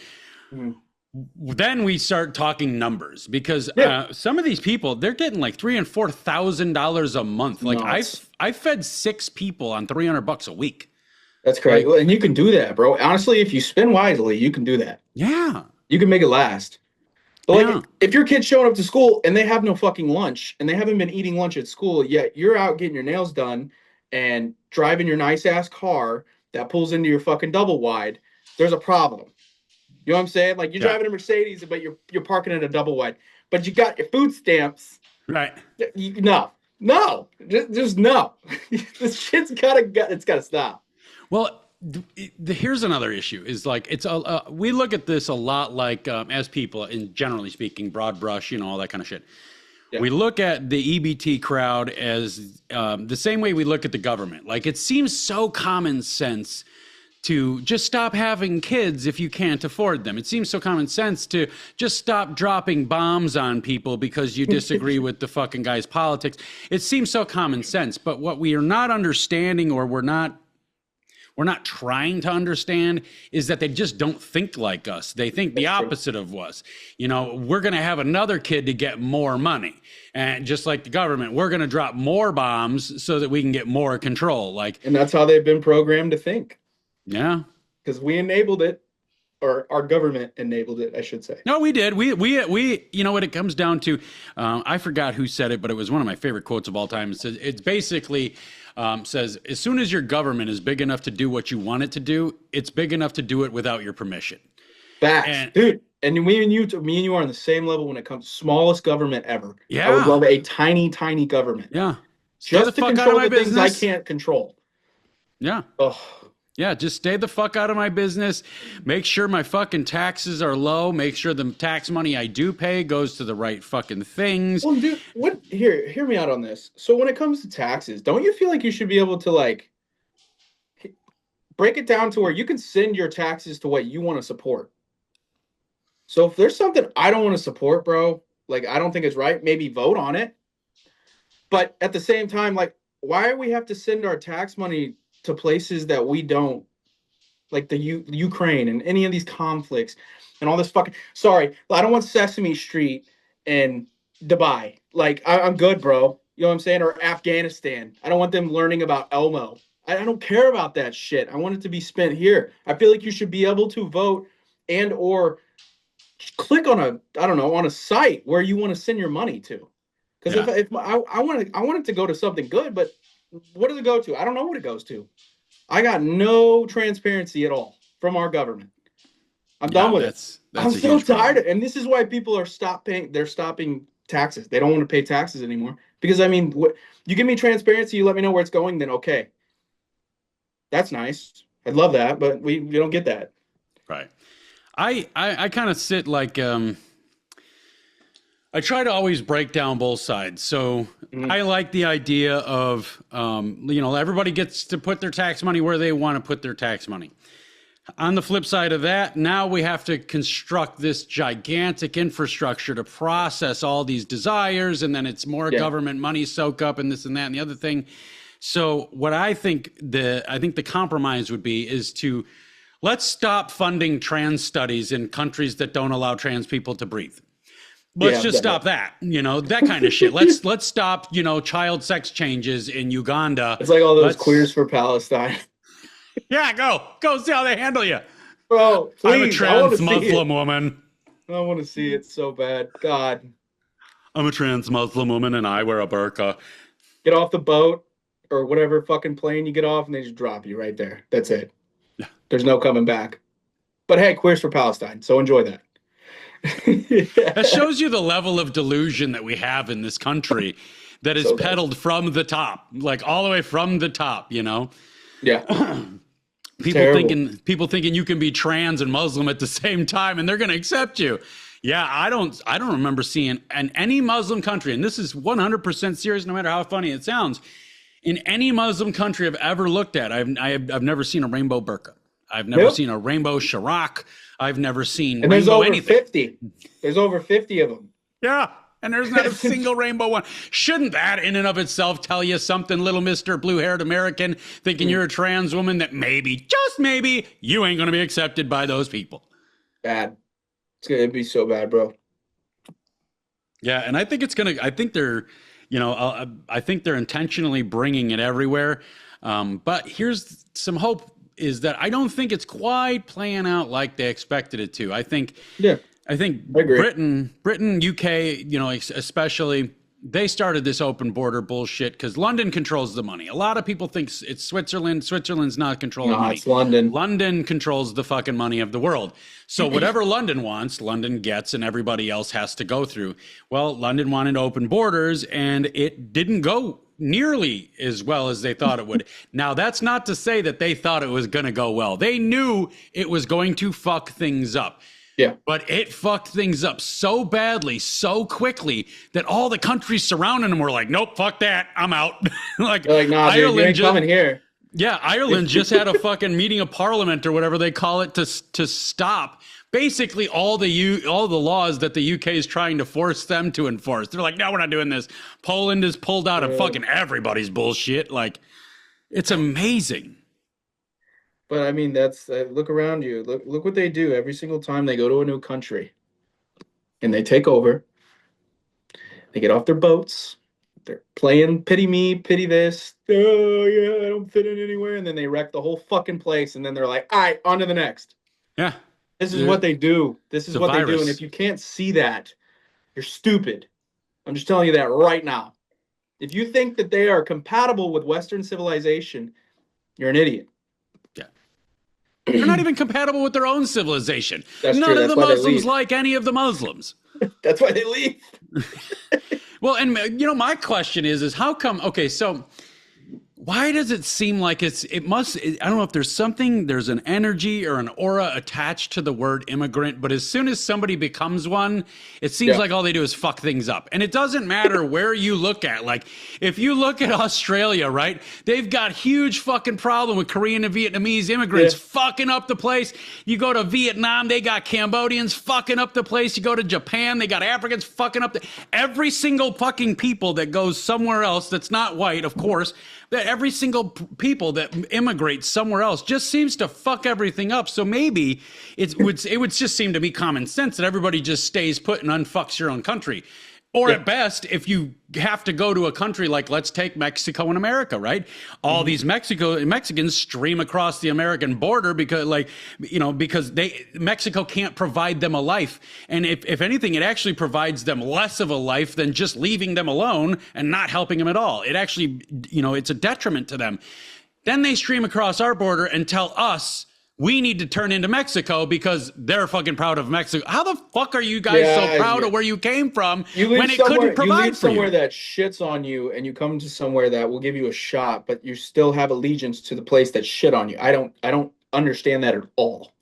Then we start talking numbers because some of these people, they're getting like $3,000 and $4,000 a month. Like I fed 6 people on $300 a week. That's crazy. And you can do that, bro. Honestly, if you spend wisely, you can do that. Yeah. You can make it last. But like, if your kid's showing up to school and they have no fucking lunch and they haven't been eating lunch at school, yet you're out getting your nails done and driving your nice ass car that pulls into your fucking double wide, there's a problem. You know what I'm saying? Like, you're driving a Mercedes, but you're parking at a double wide, but you got your food stamps. Right. No, just no. This shit's gotta stop. Well, here's another issue is like we look at this a lot like as people, in generally speaking, broad brush, all that kind of shit. Yeah. We look at the EBT crowd as the same way we look at the government. Like, it seems so common sense to just stop having kids if you can't afford them. It seems so common sense to just stop dropping bombs on people because you disagree with the fucking guy's politics. It seems so common sense, but what we are not understanding, or we're not trying to understand, is that they just don't think like us. They think the opposite of us. We're going to have another kid to get more money. And just like the government, we're going to drop more bombs so that we can get more control. And that's how they've been programmed to think. Yeah. Because we enabled it, or our government enabled it, I should say. No, we did. We what it comes down to, I forgot who said it, but it was one of my favorite quotes of all time. It says, it's basically says, as soon as your government is big enough to do what you want it to do, it's big enough to do it without your permission. Facts, dude. And me and you are on the same level when it comes to smallest government ever. Yeah. I would love a tiny, tiny government. Yeah. Just to control the things I can't control. Yeah. Oh. Yeah, just stay the fuck out of my business. Make sure my fucking taxes are low. Make sure the tax money I do pay goes to the right fucking things. Well, dude, hear me out on this. So when it comes to taxes, don't you feel like you should be able to break it down to where you can send your taxes to what you want to support? So if there's something I don't want to support, bro, I don't think it's right, maybe vote on it. But at the same time, why do we have to send our tax money to places that we don't, like the Ukraine and any of these conflicts and all this fucking, sorry, I don't want Sesame Street and Dubai. I'm good, bro. You know what I'm saying? Or Afghanistan. I don't want them learning about Elmo. I don't care about that shit. I want it to be spent here. I feel like you should be able to vote and or click on a site where you want to send your money to. Because if I want it to go to something good, but what does it go to? I don't know what it goes to. I got no transparency at all from our government. I'm done with it. I'm so tired of it. And this is why people are stopping taxes. They don't want to pay taxes anymore. Because, you give me transparency, you let me know where it's going, then okay. That's nice. I'd love that, but we don't get that. Right. I kind of sit I try to always break down both sides. So I like the idea of, everybody gets to put their tax money where they want to put their tax money. On the flip side of that, now we have to construct this gigantic infrastructure to process all these desires, and then it's more government money soak up and this and that and the other thing. So what I think the compromise would be is to let's stop funding trans studies in countries that don't allow trans people to breathe. Let's just stop that, that kind of shit. Let's stop, child sex changes in Uganda. It's like all those queers for Palestine. Yeah, go see how they handle you. Bro, please, I'm a trans Muslim woman. I want to see it so bad. God. I'm a trans Muslim woman and I wear a burqa. Get off the boat or whatever fucking plane you get off and they just drop you right there. That's it. Yeah. There's no coming back. But hey, queers for Palestine. So enjoy that. That shows you the level of delusion that we have in this country that is peddled from the top, like all the way from the top, Yeah. People thinking you can be trans and Muslim at the same time and they're going to accept you. Yeah, I don't remember seeing in any Muslim country, and this is 100% serious no matter how funny it sounds, in any Muslim country I've ever looked at, I've never seen a rainbow burqa. I've never seen a rainbow sharak. I've never seen and there's over anything. 50. There's over 50 of them. Yeah. And there's not a single rainbow one. Shouldn't that in and of itself tell you something, little Mr. Blue-haired American, thinking you're a trans woman, that maybe, just maybe, you ain't going to be accepted by those people? Bad. It's going to be so bad, bro. Yeah, and I think I think they're intentionally bringing it everywhere. But here's some hope, is that I don't think it's quite playing out like they expected it to. I think Britain, UK, especially, they started this open border bullshit because London controls the money. A lot of people think it's Switzerland. Switzerland's not controlling money. It's London. London controls the fucking money of the world. So whatever London wants, London gets, and everybody else has to go through. Well, London wanted open borders, and it didn't go nearly as well as they thought it would. Now, that's not to say that they thought it was going to go well. They knew it was going to fuck things up. Yeah. But it fucked things up so badly, so quickly, that all the countries surrounding them were like, nope, fuck that, I'm out. They're like, nah, dude, you ain't coming here. Yeah, Ireland just had a fucking meeting of parliament or whatever they call it to stop basically all the laws that the UK is trying to force them to enforce. They're like, no, we're not doing this. Poland is pulled out of fucking everybody's bullshit. Like, it's amazing. But I mean, that's look around you. Look what they do every single time they go to a new country, and they take over. They get off their boats. They're playing pity me, pity this. Oh yeah, I don't fit in anywhere, and then they wreck the whole fucking place. And then they're like, all right, on to the next. Yeah, this is what they do. This is what they do. And if you can't see that, you're stupid. I'm just telling you that right now. If you think that they are compatible with Western civilization, you're an idiot. They're not even compatible with their own civilization. That's None true. of the Muslims like any of the Muslims. That's why they leave. Well, and my question is how come? Okay, so why does it seem like I don't know if there's an energy or an aura attached to the word immigrant, but as soon as somebody becomes one, it seems like all they do is fuck things up. And it doesn't matter where you look at. Like, if you look at Australia, right, they've got huge fucking problem with Korean and Vietnamese immigrants fucking up the place. You go to Vietnam, they got Cambodians fucking up the place. You go to Japan, they got Africans fucking up every single fucking people that goes somewhere else that's not white, of course, that every single people that immigrate somewhere else just seems to fuck everything up. So maybe it would just seem to be common sense that everybody just stays put and unfucks your own country. Or at best, if you have to go to a country like, let's take Mexico and America, right? All these Mexicans stream across the American border because Mexico can't provide them a life. And if anything, it actually provides them less of a life than just leaving them alone and not helping them at all. It actually, it's a detriment to them. Then they stream across our border and tell us we need to turn into Mexico because they're fucking proud of Mexico. How the fuck are you guys so proud of where you came from when it couldn't provide for you? You leave somewhere that shits on you and you come to somewhere that will give you a shot, but you still have allegiance to the place that shit on you. I don't understand that at all.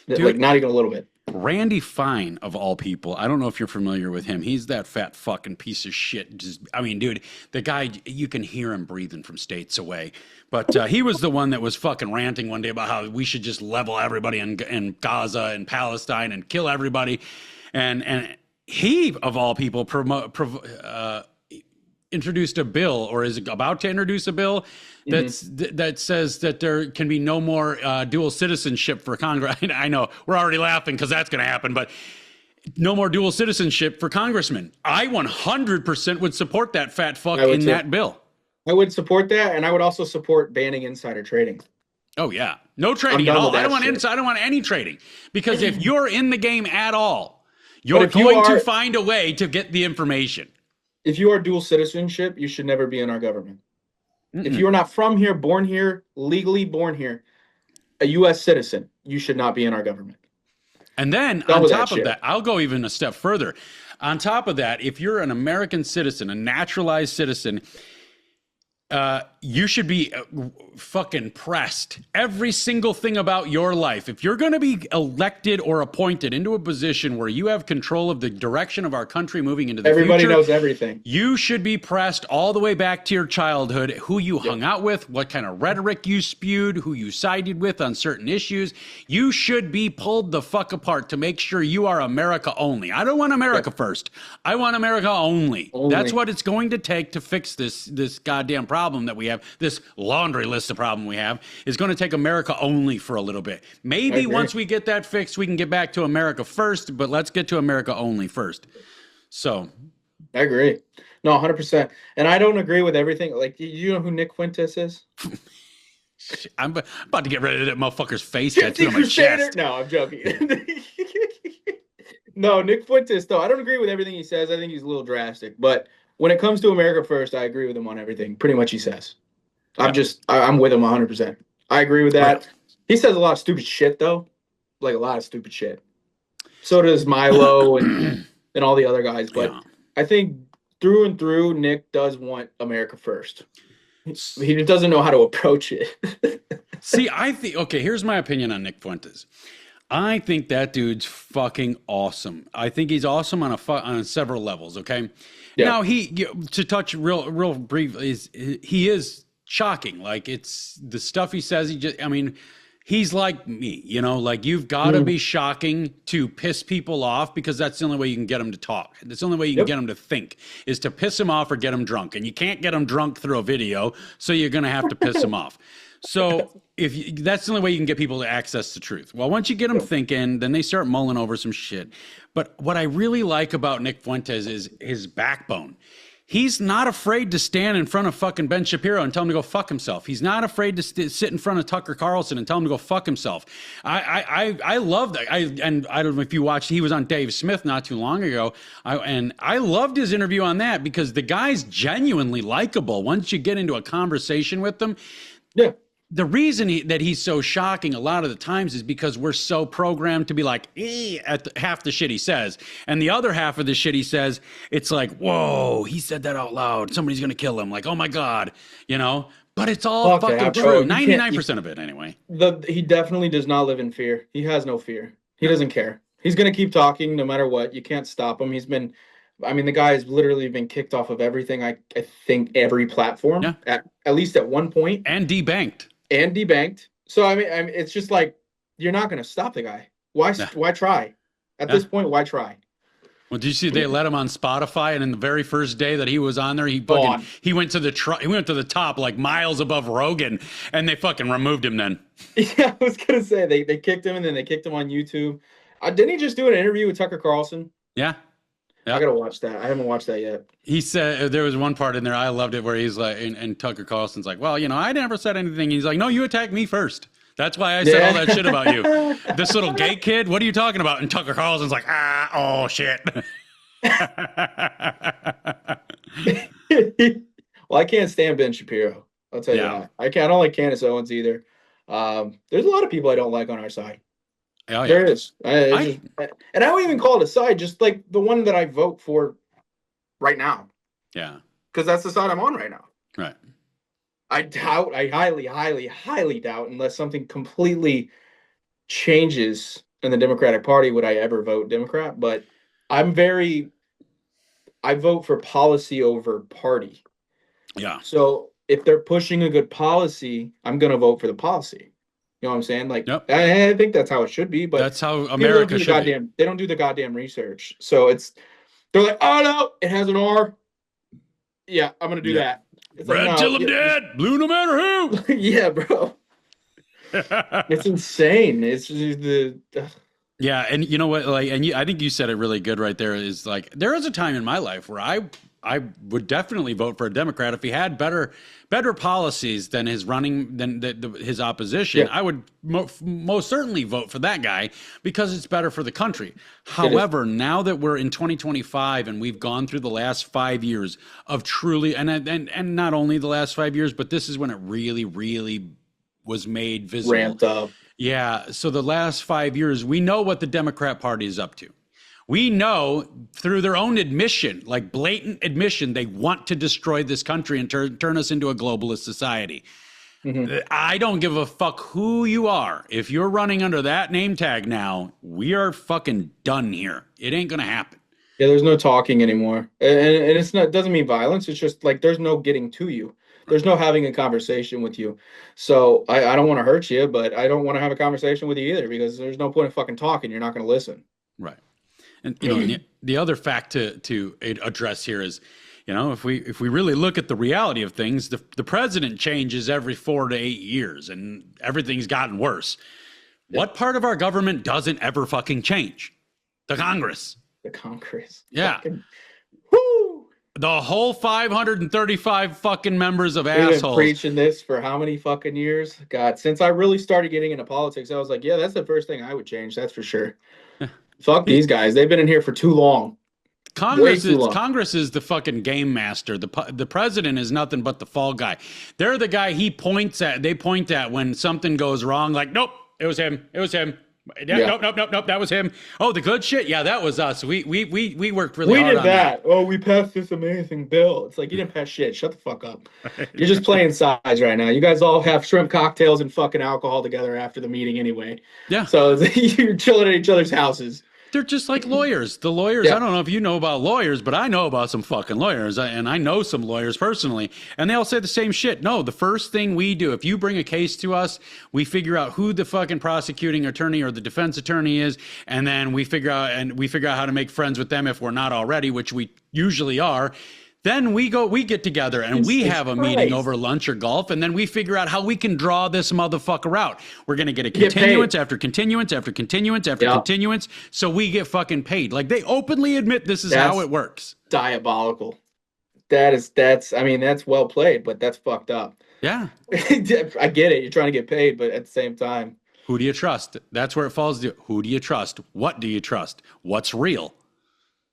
Dude, like, not even a little bit. Randy Fine, of all people, I don't know if you're familiar with him. He's that fat fucking piece of shit. Just, I mean, dude, the guy, you can hear him breathing from states away. But he was the one that was fucking ranting one day about how we should just level everybody in Gaza and Palestine and kill everybody. And he, of all people, introduced a bill, or is about to introduce a bill that says that there can be no more dual citizenship for Congress. I know we're already laughing because that's going to happen, but no more dual citizenship for congressmen. I 100% would support that fat fuck in that bill. I would support that, and I would also support banning insider trading. Oh yeah, no trading at all. I don't want any trading, because if you're in the game at all, you're going to find a way to get the information. If you are dual citizenship, you should never be in our government. If you are not from here, born here, legally born here, a U.S. citizen, you should not be in our government. And then on top of that, I'll go even a step further. On top of that, if you're an American citizen, a naturalized citizen, you should be fucking pressed. Every single thing about your life. If you're going to be elected or appointed into a position where you have control of the direction of our country moving into the future. Everybody knows everything. You should be pressed all the way back to your childhood, who you hung out with, what kind of rhetoric you spewed, who you sided with on certain issues. You should be pulled the fuck apart to make sure you are America only. I don't want America first. I want America only. That's what it's going to take to fix this goddamn problem that we have, this laundry list of problem we have, is going to take America only for a little bit. Maybe once we get that fixed, we can get back to America first, but let's get to America only first. So I agree. No, 100%. And I don't agree with everything. Like, you know who Nick Fuentes is? I'm about to get rid of that motherfucker's face tattooed on my chest. No, I'm joking. No, Nick Fuentes, though, I don't agree with everything he says. I think he's a little drastic, but when it comes to America first, I agree with him on everything. Pretty much he says. I'm with him 100%. I agree with that. Right. He says a lot of stupid shit, though. Like, a lot of stupid shit. So does Milo and all the other guys. But I think through and through, Nick does want America first. He just doesn't know how to approach it. See, I think, okay, here's my opinion on Nick Fuentes. I think that dude's fucking awesome. I think he's awesome on several levels, okay? Yeah. Now, to touch real brief, he is shocking. Like, it's the stuff he says. He's like me, like, you've got to be shocking to piss people off, because that's the only way you can get them to talk. That's the only way you can get them to think, is to piss them off or get them drunk. And you can't get them drunk through a video, so you're going to have to piss them off. So that's the only way you can get people to access the truth. Well, once you get them thinking, then they start mulling over some shit. But what I really like about Nick Fuentes is his backbone. He's not afraid to stand in front of fucking Ben Shapiro and tell him to go fuck himself. He's not afraid to sit in front of Tucker Carlson and tell him to go fuck himself. I love that. I don't know if you watched, he was on Dave Smith not too long ago. And I loved his interview on that, because the guy's genuinely likable once you get into a conversation with him. Yeah. The reason that he's so shocking a lot of the times is because we're so programmed to be like, at half the shit he says. And the other half of the shit he says, it's like, whoa, he said that out loud. Somebody's going to kill him. Like, oh my God, but it's all fucking true. 99% of it anyway. He definitely does not live in fear. He has no fear. He doesn't care. He's going to keep talking no matter what. You can't stop him. The guy has literally been kicked off of everything. I think every platform at least at one point. And debanked. So it's just like, you're not going to stop the guy. Why try? At this point, why try? Well, did you see they let him on Spotify, and in the very first day that he was on there, he went to the top, like miles above Rogan, and they fucking removed him then. Yeah, I was gonna say they kicked him, and then they kicked him on YouTube. Didn't he just do an interview with Tucker Carlson? Yeah. I gotta watch that. I haven't watched that yet. He said, there was one part in there, I loved it, where he's like, and Tucker Carlson's like, well, I never said anything. He's like, no, you attacked me first. That's why I said all that shit about you. This little gay kid, what are you talking about? And Tucker Carlson's like, oh shit. Well, I can't stand Ben Shapiro. I'll tell you that. I don't like Candace Owens either. There's a lot of people I don't like on our side. Oh, yeah. There is. And I don't even call it a side, just like the one that I vote for right now. Yeah. Because that's the side I'm on right now. Right. I highly, highly, highly doubt, unless something completely changes in the Democratic Party would I ever vote Democrat, but I'm very I vote for policy over party. Yeah. So if they're pushing a good policy, I'm gonna vote for the policy. You know what I'm saying? Like Yep. I think that's how it should be, but That's how people don't America do the should be. goddamn they don't do the goddamn research. So they're like, oh no, it has an R. Yeah, I'm gonna do Yeah. that. It's Red like, till I'm no, dead, blue no matter who. yeah, bro. It's insane. It's just Yeah, and you know what? Like, I think you said it really good right there. Is like there was a time in my life where I would definitely vote for a Democrat if he had better policies than his running than his opposition. Yeah. I would most certainly vote for that guy because it's better for the country. However, now that we're in 2025 and we've gone through the last 5 years of truly and not only the last 5 years, but this is when it really was made visible. ramped up. Yeah. So the last 5 years, we know what the Democrat Party is up to. We know through their own admission, like blatant admission, they want to destroy this country and turn us into a globalist society. Mm-hmm. I don't give a fuck who you are. If you're running under that name tag now, we are fucking done here. It ain't going to happen. Yeah, there's no talking anymore. And it's not, doesn't mean violence. It's just like there's no getting to you. There's no having a conversation with you. So I don't want to hurt you, but I don't want to have a conversation with you either because there's no point in fucking talking. You're not going to listen. Right. And you know, the other fact to address here is, you know, if we really look at the reality of things, the president changes every 4 to 8 years, and everything's gotten worse. Yeah. What part of our government doesn't ever fucking change? The Congress. The Congress. Yeah. Fucking, woo! The whole 535 fucking members of We've assholes. been preaching this for how many fucking years? God, since I really started getting into politics, I was like, yeah, that's the first thing I would change. That's for sure. Fuck these guys. They've been in here for too long. Congress is the fucking game master. The president is nothing but the fall guy. They're the guy they point at when something goes wrong, like, nope, it was him. Yeah. Nope, that was him. Oh, the good shit? Yeah, that was us. We worked really hard on that. Oh, we passed this amazing bill. It's like, you didn't pass shit. Shut the fuck up. You're just playing sides right now. You guys all have shrimp cocktails and fucking alcohol together after the meeting anyway. Yeah. So you're chilling at each other's houses. They're just like lawyers. The lawyers, yeah. I don't know if you know about lawyers, but I know about some fucking lawyers, and I know some lawyers personally, and they all say the same shit. No, the first thing we do, if you bring a case to us, we figure out who the fucking prosecuting attorney or the defense attorney is, and then we figure out how to make friends with them if we're not already, which we usually are. Then we get together and we have a meeting over lunch or golf, and then we figure out how we can draw this motherfucker out. We're going to get a continuance after continuance after continuance after continuance, so we get fucking paid. Like, they openly admit this is how it works. Diabolical. That's well played, but that's fucked up. Yeah. I get it. You're trying to get paid, but at the same time. Who do you trust? That's where it falls to. Who do you trust? What do you trust? What's real?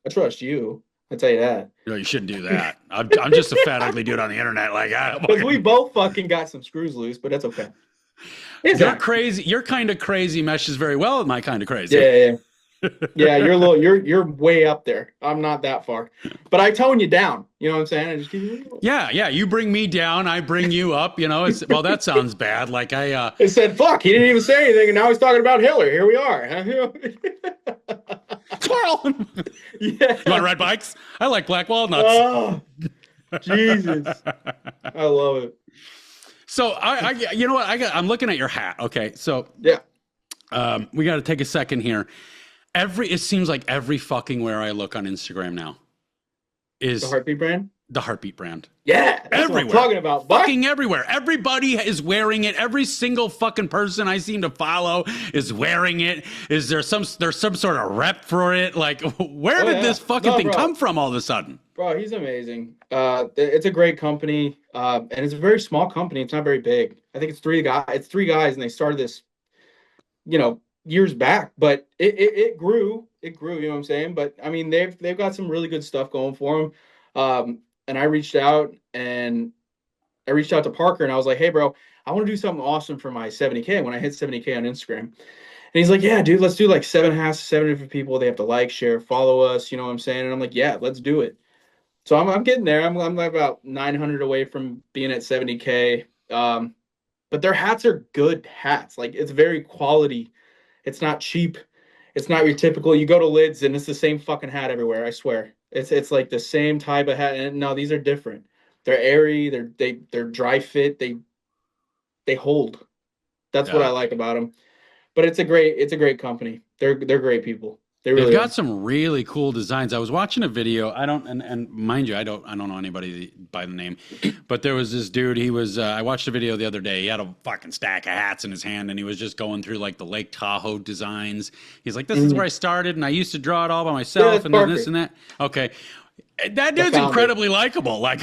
I trust you. I'll tell you that. No, you shouldn't do that. I'm just a fat, ugly dude on the internet. Like, because we both fucking got some screws loose, but that's okay. You're crazy. Your kind of crazy meshes very well with my kind of crazy. Yeah. You're way up there. I'm not that far, but I tone you down. You know what I'm saying? I just keep you. Yeah. You bring me down, I bring you up. You know, well, that sounds bad. Like It said, "Fuck." He didn't even say anything, and now he's talking about Hitler. Here we are. Squirrel. Yeah. You want to ride bikes? I like black walnuts. Oh, Jesus. I love it. So you know what? I'm looking at your hat. Okay. So yeah. We got to take a second here. It seems like every fucking where I look on Instagram now is the Heartbeat brand. The Heartbeat brand. Yeah, that's everywhere. What I'm talking about. Fucking everywhere. Everybody is wearing it. Every single fucking person I seem to follow is wearing it. Is there's some sort of rep for it? Like, where did this fucking thing come from all of a sudden? Bro, he's amazing. It's a great company, and it's a very small company. It's not very big. I think it's three guys. It's three guys, and they started this, years back. But it grew. It grew. You know what I'm saying? But I mean, they've got some really good stuff going for them. And I reached out to Parker, and I was like, hey, bro, I want to do something awesome for my 70K when I hit 70K on Instagram. And he's like, yeah, dude, let's do like 750 people. They have to like, share, follow us. You know what I'm saying? And I'm like, yeah, let's do it. So I'm getting there. I'm like about 900 away from being at 70K. But their hats are good hats. Like, it's very quality. It's not cheap. It's not your typical. You go to Lids and it's the same fucking hat everywhere. I swear, it's like the same type of hat. And no, these are different. They're airy. They're dry fit. They hold. That's what I like about them. But it's a great company. They're great people. They really They've got are. some really cool designs. I was watching a video. I don't, and mind you, I don't know anybody by the name, but there was this dude. He was. I watched a video the other day. He had a fucking stack of hats in his hand, and he was just going through like the Lake Tahoe designs. He's like, "This is where I started, and I used to draw it all by myself, and then this and that." Okay. That dude's incredibly likable. Like,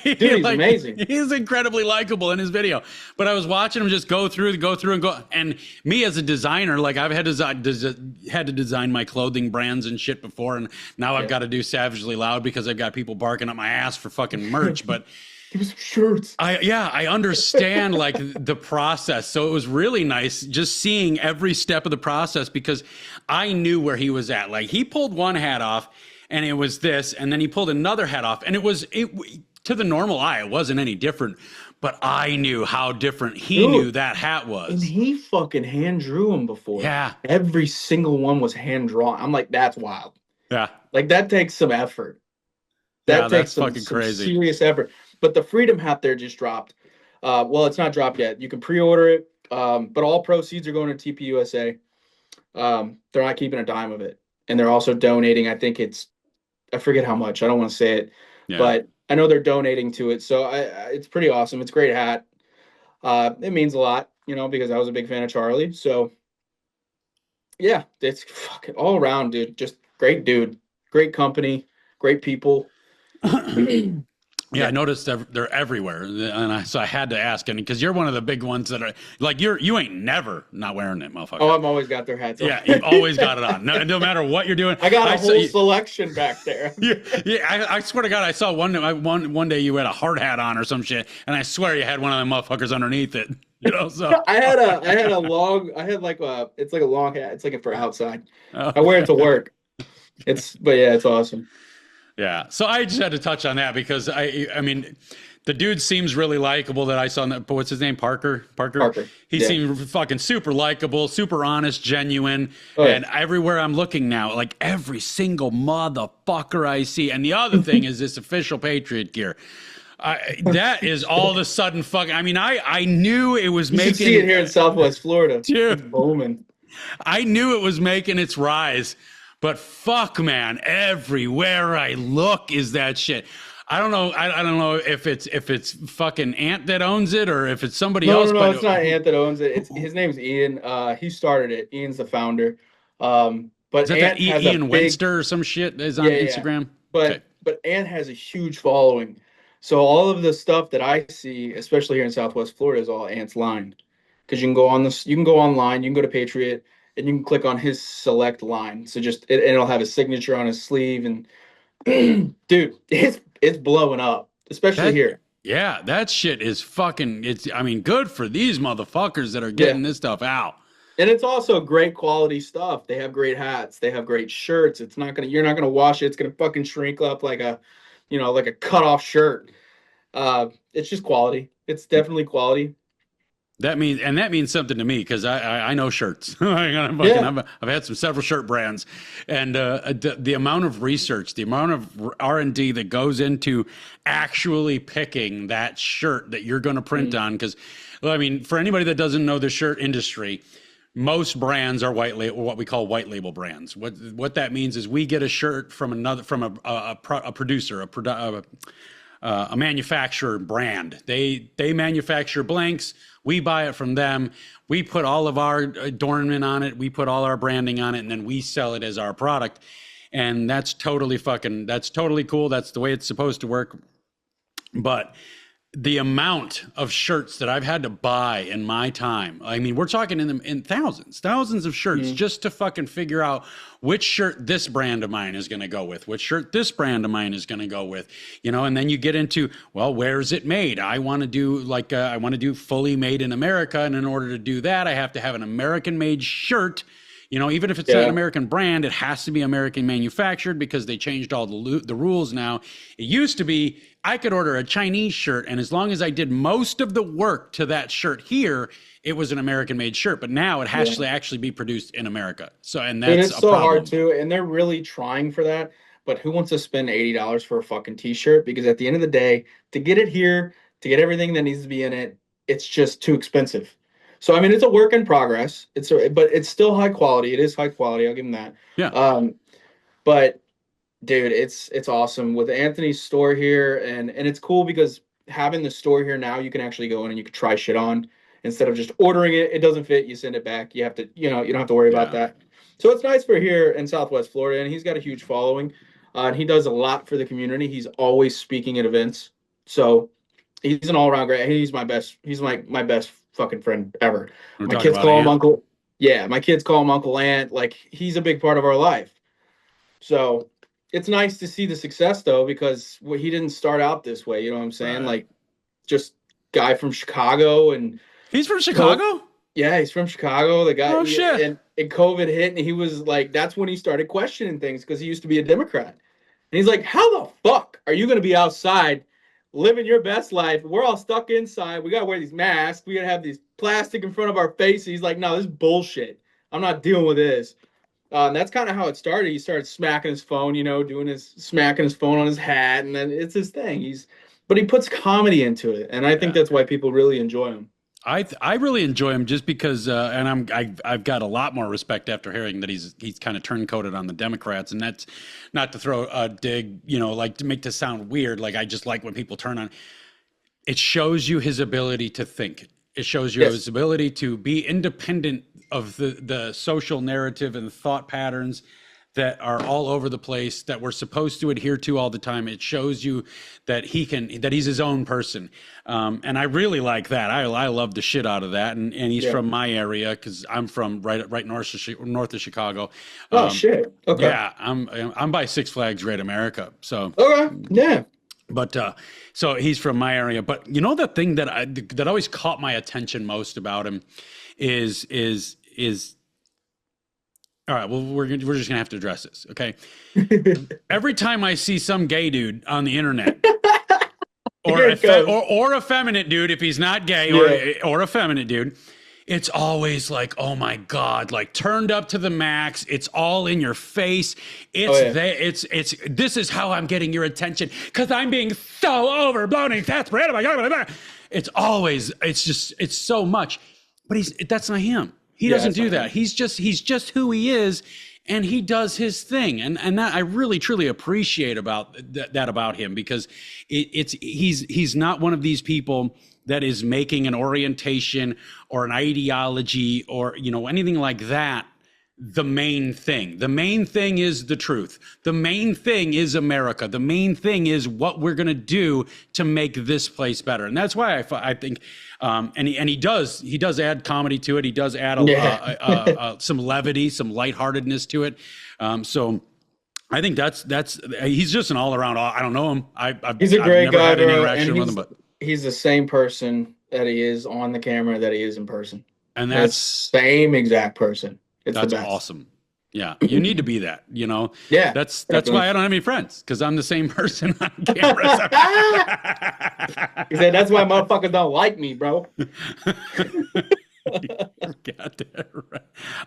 dude, he's amazing. He's incredibly likable in his video. But I was watching him just go through and go. And me as a designer, like I've had to design my clothing brands and shit before, and now I've got to do Savagely Loud because I've got people barking up my ass for fucking merch. But give us some shirts. I understand like the process. So it was really nice just seeing every step of the process because I knew where he was at. Like he pulled one hat off. And it was this, and then he pulled another hat off, and it to the normal eye, it wasn't any different, but I knew how different he knew that hat was. And he fucking hand drew them before. Yeah. Every single one was hand drawn. I'm like, that's wild. Yeah. Like that takes some effort. That takes some crazy. Serious effort. But the Freedom hat there just dropped. Well, it's not dropped yet. You can pre-order it, but all proceeds are going to TPUSA. They're not keeping a dime of it. And they're also donating, I forget how much. I don't want to say it, but I know they're donating to it. So it's pretty awesome. It's a great hat. It means a lot, because I was a big fan of Charlie. So yeah, it's fucking all around, dude. Just great dude, great company, great people. Yeah, I noticed they're everywhere, and so I had to ask, and because you're one of the big ones that are like you ain't never not wearing it, motherfucker. Oh, I've always got their hats on. Yeah, you've always got it on. No matter what you're doing. I got a whole selection back there. Yeah. I swear to God, I saw one day you had a hard hat on or some shit, and I swear you had one of them motherfuckers underneath it. So I had a long it's like a long hat. It's like for outside. Oh. I wear it to work. It's awesome. Yeah. So I just had to touch on that because I mean, the dude seems really likable that I saw. What's his name? Parker. He seemed fucking super likable, super honest, genuine. Oh, yeah. And everywhere I'm looking now, like every single motherfucker I see. And the other thing is this official Patriot gear. That is all of a sudden fucking. I mean, I knew it was making. You see it here in Southwest Florida. Dude, booming. I knew it was making its rise. But fuck, man, everywhere I look is that shit. I don't know. I don't know if it's fucking Ant that owns it or if it's somebody else. No, it's not Ant that owns it. His name's Ian. He started it. Ian's the founder. But is that Ant that Ian Winster or some shit is on Instagram? Yeah. But Ant has a huge following. So all of the stuff that I see, especially here in Southwest Florida, is all Ant's line. Because you can go online, you can go to Patriot. And you can click on his select line. So and it'll have his signature on his sleeve. And dude, it's blowing up, especially here. Yeah, that shit is fucking. Good for these motherfuckers that are getting this stuff out. And it's also great quality stuff. They have great hats. They have great shirts. You're not gonna wash it. It's gonna fucking shrink up like a cut off shirt. It's just quality. It's definitely quality. That means something to me because I know shirts. I've had several shirt brands, and the amount of research, the amount of R&D that goes into actually picking that shirt that you're going to print on. Because, for anybody that doesn't know the shirt industry, most brands are what we call white label brands. What that means is we get a shirt from a producer, a manufacturer brand. They manufacture blanks. We buy it from them. We put all of our adornment on it. We put all our branding on it, and then we sell it as our product. And that's totally cool. That's the way it's supposed to work. But the amount of shirts that I've had to buy in my time, we're talking in thousands of shirts just to fucking figure out which shirt this brand of mine is going to go with, which shirt this brand of mine is going to go with, and then you get into, well, where is it made? I want to do fully made in America. And in order to do that, I have to have an American made shirt, You know, even if it's Yeah. an American brand, it has to be American manufactured because they changed all the rules now. It used to be I could order a Chinese shirt, and as long as I did most of the work to that shirt here, it was an American made shirt. But now it has to actually be produced in America. So, and Dude, that's it's a so problem. hard too, and they're really trying for that. But who wants to spend $80 for a fucking t-shirt? Because at the end of the day, to get it here, to get everything that needs to be in it, it's just too expensive. So I mean, it's a work in progress. But it's still high quality. It is high quality. I'll give them that. Yeah. But dude, it's awesome with Anthony's store here, and it's cool because having the store here now, you can actually go in and you can try shit on instead of just ordering it. It doesn't fit, you send it back. You have to, you don't have to worry about that. So it's nice for here in Southwest Florida, and he's got a huge following, and he does a lot for the community. He's always speaking at events, so he's an all around great. He's my best. He's my best fucking friend ever. We're My talking kids about call him Ant. Uncle. Yeah, my kids call him Uncle Ant. Like he's a big part of our life. So it's nice to see the success though, because he didn't start out this way. You know what I'm saying? Right. Like just guy from Chicago, and He's from Chicago? yeah, he's from Chicago. The guy, Oh, shit. And COVID hit, and he was like, that's when he started questioning things because he used to be a Democrat. And he's like, how the fuck are you going to be outside living your best life? We're all stuck inside. We got to wear these masks. We got to have these plastic in front of our face. He's like, no, this is bullshit. I'm not dealing with this. And that's kind of how it started. He started smacking his phone, smacking his phone on his hat, and then it's his thing. But he puts comedy into it, and I think that's why people really enjoy him. I really enjoy him just because, and I've got a lot more respect after hearing that he's kind of turncoated on the Democrats, and that's not to throw a dig, like to make this sound weird. Like I just like when people turn on. It shows you his ability to think. It shows you his ability to be independent of the social narrative and thought patterns that are all over the place that we're supposed to adhere to all the time. It shows you that he's his own person. And I really like that. I love the shit out of that. And he's from my area because I'm from right north of Chicago. Oh shit. Okay. Yeah, I'm by Six Flags Great America. So okay. Yeah. But so he's from my area. But the thing that always caught my attention most about him is all right. Well, we're just gonna have to address this, okay? Every time I see some gay dude on the internet, or a effeminate dude, if he's not gay, or a effeminate dude, it's always like, oh my god, like turned up to the max. It's all in your face. It's this is how I'm getting your attention because I'm being so overblown and exasperated. It's so much, but that's not him. He doesn't do that. He's just who he is, and he does his thing, and that I really truly appreciate about that about him because he's not one of these people that is making an orientation or an ideology or anything like that the main thing. The main thing is the truth. The main thing is America. The main thing is what we're going to do to make this place better. And that's why I think, and he does add comedy to it. He does add some levity, some lightheartedness to it. So I think he's just an all around. I don't know him. He's a great never guy, had any bro, interaction with him, but he's the same person that he is on the camera that he is in person. And that's same exact person. That's awesome. Yeah, you need to be that, Yeah. That's why I don't have any friends, because I'm the same person on camera. He said, that's why motherfuckers don't like me, bro. Right.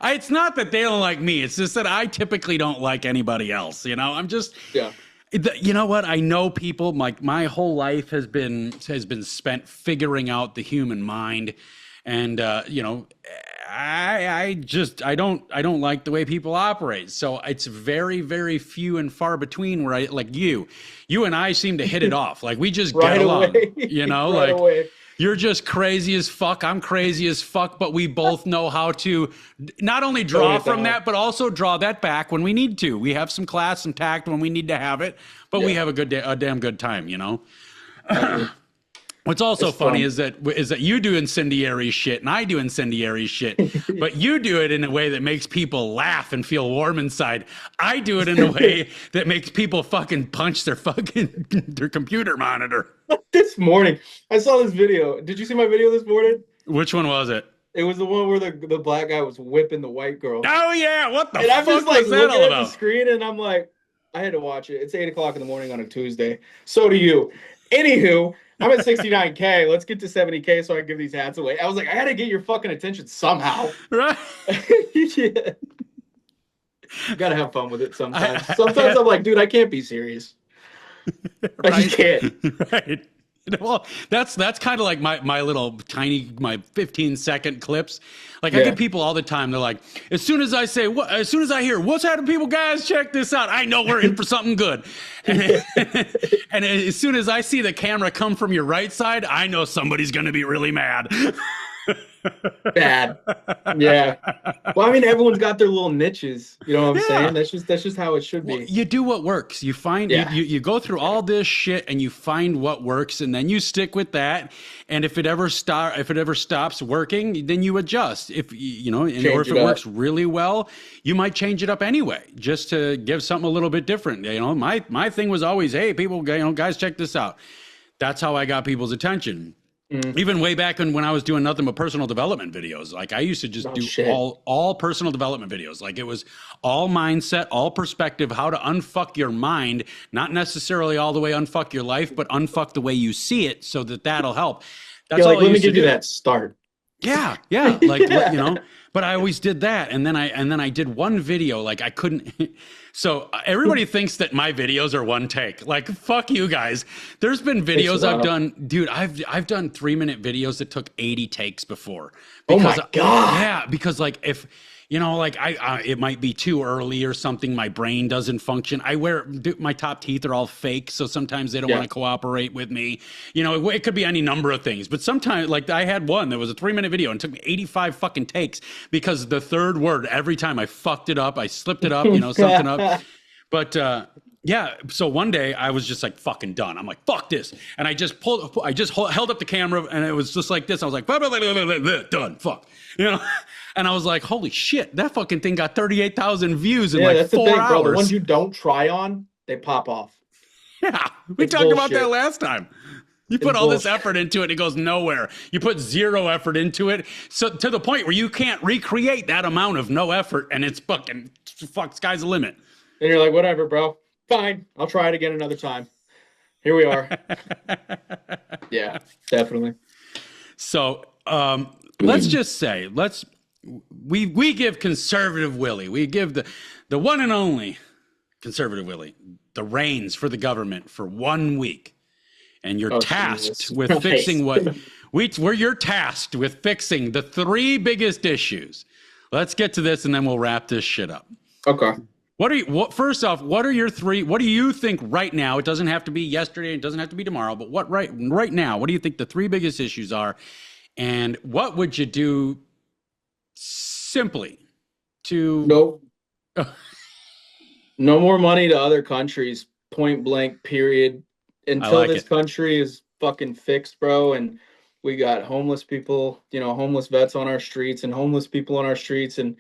It's not that they don't like me. It's just that I typically don't like anybody else. I'm just You know what? I know people. My whole life has been spent figuring out the human mind, and I don't like the way people operate. So it's very, very few and far between where you and I seem to hit it off. Like we just get along, away. You're just crazy as fuck. I'm crazy as fuck, but we both know how to not only draw from that, but also draw that back when we need to. We have some class, some tact when we need to have it, but we have a damn good time, What's also funny is that you do incendiary shit and I do incendiary shit, but you do it in a way that makes people laugh and feel warm inside. I do it in a way that makes people fucking punch their computer monitor. This morning, I saw this video. Did you see my video this morning? Which one was it? It was the one where the black guy was whipping the white girl. Oh yeah, what the And I'm fuck just like was that looking all at the about? screen and I'm like, I had to watch it. It's 8 o'clock in the morning on a Tuesday. So do you. Anywho, I'm at 69K. Let's get to 70K so I can give these hats away. I was like, I gotta get your fucking attention somehow. Right? Yeah. You gotta have fun with it sometimes. Sometimes I'm like, dude, I can't be serious. I just can't. Right. Well, that's kind of like my little tiny 15-second clips. Like I Yeah. get people all the time. They're like, as soon as I hear what's happening, people, guys, check this out. I know we're in for something good. And, and as soon as I see the camera come from your right side, I know somebody's going to be really mad. Bad. Yeah. Well, I mean, everyone's got their little niches. You know what I'm saying? That's just how it should be. Well, you do what works. You find you go through all this shit and you find what works, and then you stick with that. And if it ever stops working, then you adjust. If you know, or if it works really well, you might change it up anyway, just to give something a little bit different. You know, my thing was always, hey, people, guys, check this out. That's how I got people's attention. Even way back when I was doing nothing but personal development videos, like I used to just do all personal development videos. Like it was all mindset, all perspective, how to unfuck your mind, not necessarily all the way unfuck your life, but unfuck the way you see it, so that'll help. That's all. Let me give you that start. Yeah, like you know. But I always did that, and then I did one video. Like I couldn't. So everybody thinks that my videos are one take. Like fuck you guys. There's been videos I've done, dude. I've done 3-minute videos that took 80 takes before. Because, oh my god. Yeah, because like if. You know, like it might be too early or something. My brain doesn't function. My top teeth are all fake, so sometimes they don't want to cooperate with me. You know, it could be any number of things. But sometimes, like I had one that was a 3-minute video and it took me 85 fucking takes because the third word every time I fucked it up, I slipped it up, something up. But yeah, so one day I was just like fucking done. I'm like, fuck this. And I just held up the camera and it was just like this. I was like, blah, blah, blah, blah, blah, blah, done, fuck. And I was like, holy shit, that fucking thing got 38,000 views in like 4 hours. Bro. The ones you don't try on, they pop off. Yeah, we talked about that last time. You put all this effort into it, it goes nowhere. You put zero effort into it, so to the point where you can't recreate that amount of no effort, and it's fucking sky's the limit. And you're like, whatever, bro. Fine, I'll try it again another time. Here we are. Yeah, definitely. So let's just say, we give Conservative Willy, we give the one and only Conservative Willy the reins for the government for 1 week, and you're tasked with fixing you're tasked with fixing the 3 biggest issues. Let's get to this, and then we'll wrap this shit up. Okay. First off, what are your 3? What do you think right now? It doesn't have to be yesterday. It doesn't have to be tomorrow. But what right now? What do you think the 3 biggest issues are? And what would you do simply to? Nope. No more money to other countries. Point blank. Period. Until this country is fucking fixed, bro. And we got homeless people, homeless vets on our streets, and homeless people on our streets, and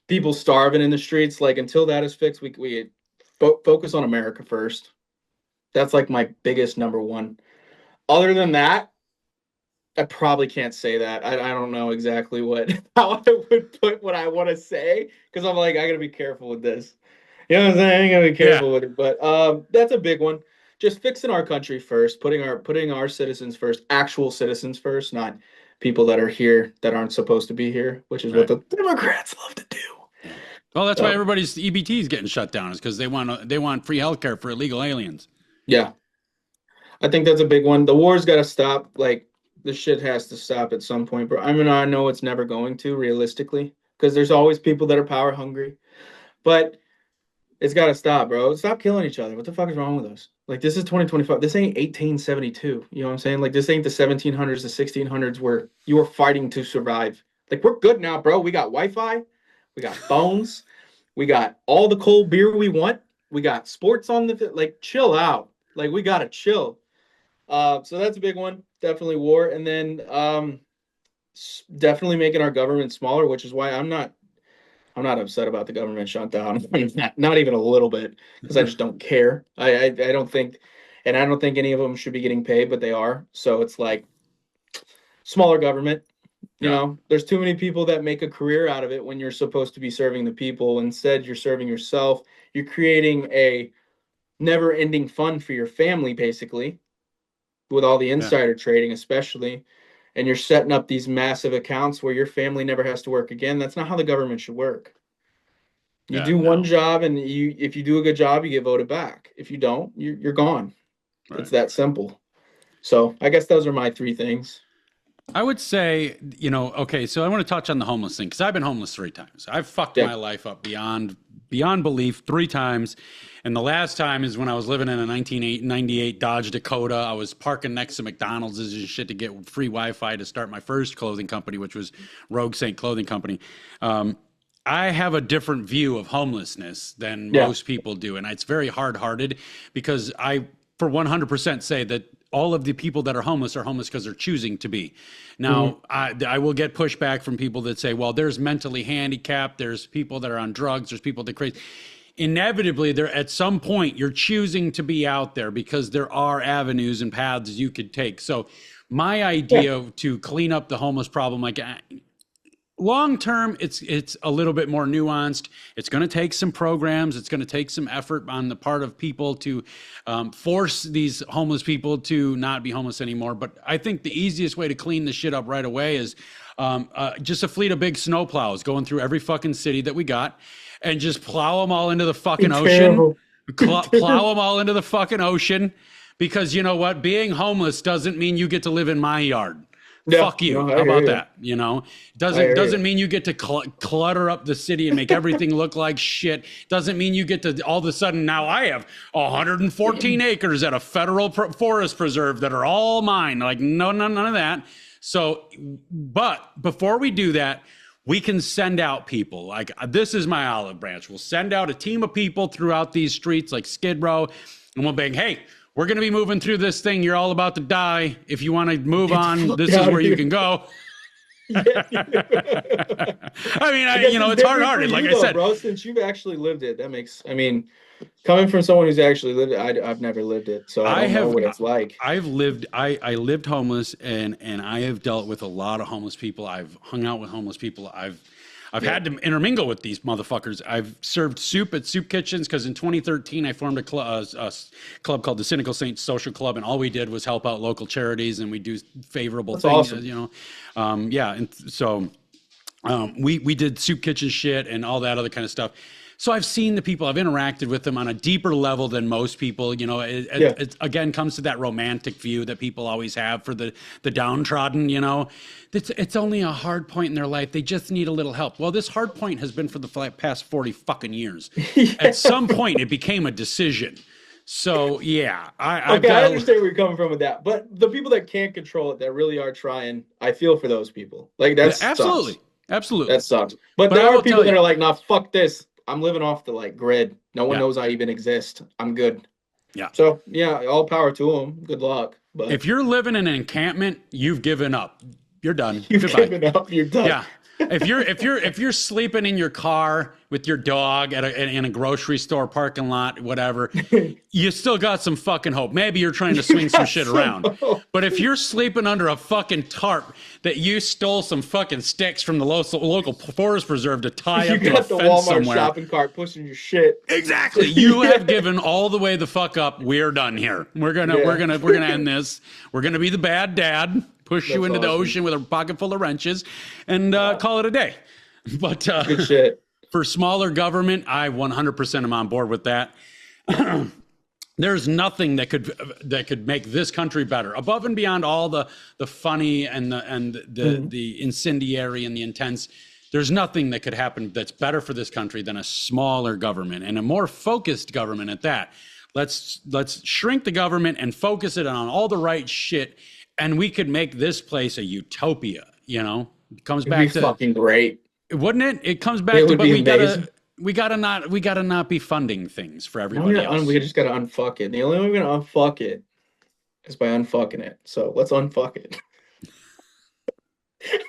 people starving in the streets. Like until that is fixed, we focus on America first. That's like my biggest number one. Other than that, I probably can't say that. I don't know exactly how I would put what I want to say, because I'm like, I gotta be careful with this. You know what I'm saying? I gotta be careful with it. But that's a big one. Just fixing our country first, putting our citizens first, actual citizens first, not people that are here that aren't supposed to be here, which is what the Democrats love to do. Well, that's why everybody's EBT is getting shut down, is because they want free healthcare for illegal aliens. Yeah, I think that's a big one. The war's got to stop. Like, the shit has to stop at some point, bro. I mean, I know it's never going to, realistically, because there's always people that are power hungry, but it's got to stop, bro. Stop killing each other. What the fuck is wrong with us? Like, this is 2025. This ain't 1872. You know what I'm saying? Like, this ain't the 1700s, the 1600s, where you were fighting to survive. Like, we're good now, bro. We got Wi-Fi. We got phones. We got all the cold beer we want. We got sports on like, chill out. Like, we got to chill. So that's a big one. Definitely war. And then definitely making our government smaller, which is why I'm not upset about the government shutdown. Not even a little bit, because I just don't care. I don't think any of them should be getting paid, but they are. So it's like smaller government, You know, there's too many people that make a career out of it when you're supposed to be serving the people. Instead, you're serving yourself. You're creating a never-ending fund for your family, basically, with all the insider trading, especially. And you're setting up these massive accounts where your family never has to work again. That's not how the government should work. You do one job, and if you do a good job, you get voted back. If you don't, you're gone. Right. It's that simple. So I guess those are my 3 things. I would say, you know, okay, so I want to touch on the homeless thing because I've been homeless 3 times. I've fucked my life up beyond belief 3 times. And the last time is when I was living in a 1998 Dodge Dakota. I was parking next to McDonald's and shit to get free Wi-Fi to start my first clothing company, which was Rogue Saint Clothing Company. I have a different view of homelessness than most people do. And it's very hard-hearted because I, for 100%, say that all of the people that are homeless because they're choosing to be. Now, I will get pushback from people that say, well, there's mentally handicapped, there's people that are on drugs, there's people that are crazy. Inevitably, there at some point, you're choosing to be out there because there are avenues and paths you could take. So my idea to clean up the homeless problem, like long term, it's a little bit more nuanced. It's going to take some programs. It's going to take some effort on the part of people to force these homeless people to not be homeless anymore. But I think the easiest way to clean this shit up right away is just a fleet of big snow plows going through every fucking city that we got and just plow them all into the fucking ocean. Plow them all into the fucking ocean because you know what? Being homeless doesn't mean you get to live in my yard. Yeah, fuck you. How about that? You know, doesn't mean you get to clutter up the city and make everything look like shit. Doesn't mean you get to all of a sudden now I have 114 acres at a federal forest preserve that are all mine. Like none of that. So, but before we do that, we can send out people. Like this is my olive branch. We'll send out a team of people throughout these streets like Skid Row, and we'll bang, hey, we're going to be moving through this thing. You're all about to die. If you want to move on, this is where you can go. I mean, you know, it's hard-hearted, like I said. Bro, since you've actually lived it, that makes, I mean, coming from someone who's actually lived it, I've never lived it, so I don't know what it's like. I lived homeless, and I have dealt with a lot of homeless people. I've hung out with homeless people. I've had to intermingle with these motherfuckers. I've served soup at soup kitchens because in 2013 I formed a club called the Cynical Saints Social Club, and all we did was help out local charities and we do favorable things. Awesome. You know, and so we did soup kitchen shit and all that other kind of stuff. So I've seen the people, I've interacted with them on a deeper level than most people. You know, it again comes to that romantic view that people always have for the downtrodden, you know. It's only a hard point in their life. They just need a little help. Well, this hard point has been for the past 40 fucking years. At some point, it became a decision. So, yeah. I understand where you're coming from with that. But the people that can't control it, that really are trying, I feel for those people. Like, that's absolutely. Sucks. Absolutely. That sucks. But there are people that are like, nah, fuck this. I'm living off the like grid. No one knows I even exist. I'm good. Yeah. So yeah, all power to them. Good luck. But if you're living in an encampment, you've given up. You're done. You've given up. You're done. Yeah. If you're sleeping in your car with your dog in a grocery store parking lot, whatever, you still got some fucking hope. Maybe you're trying to swing some shit around. But if you're sleeping under a fucking tarp that you stole some fucking sticks from the local forest preserve to tie up to a fence somewhere. You got the Walmart shopping cart pushing your shit. Exactly. You have given all the way the fuck up. We're done here. We're gonna end this. We're gonna be the bad dad. Push you into the ocean with a pocket full of wrenches and call it a day. But good shit. For smaller government, I 100% am on board with that. There's nothing that could make this country better, above and beyond all the funny and the incendiary and the intense. There's nothing that could happen that's better for this country than a smaller government and a more focused government at that. Let's shrink the government and focus it on all the right shit. And we could make this place a utopia, you know? It comes back to fucking great. Wouldn't it? It comes back to, but we gotta not be funding things for everybody else. We just gotta unfuck it. The only way we're gonna unfuck it is by unfucking it. So let's unfuck it.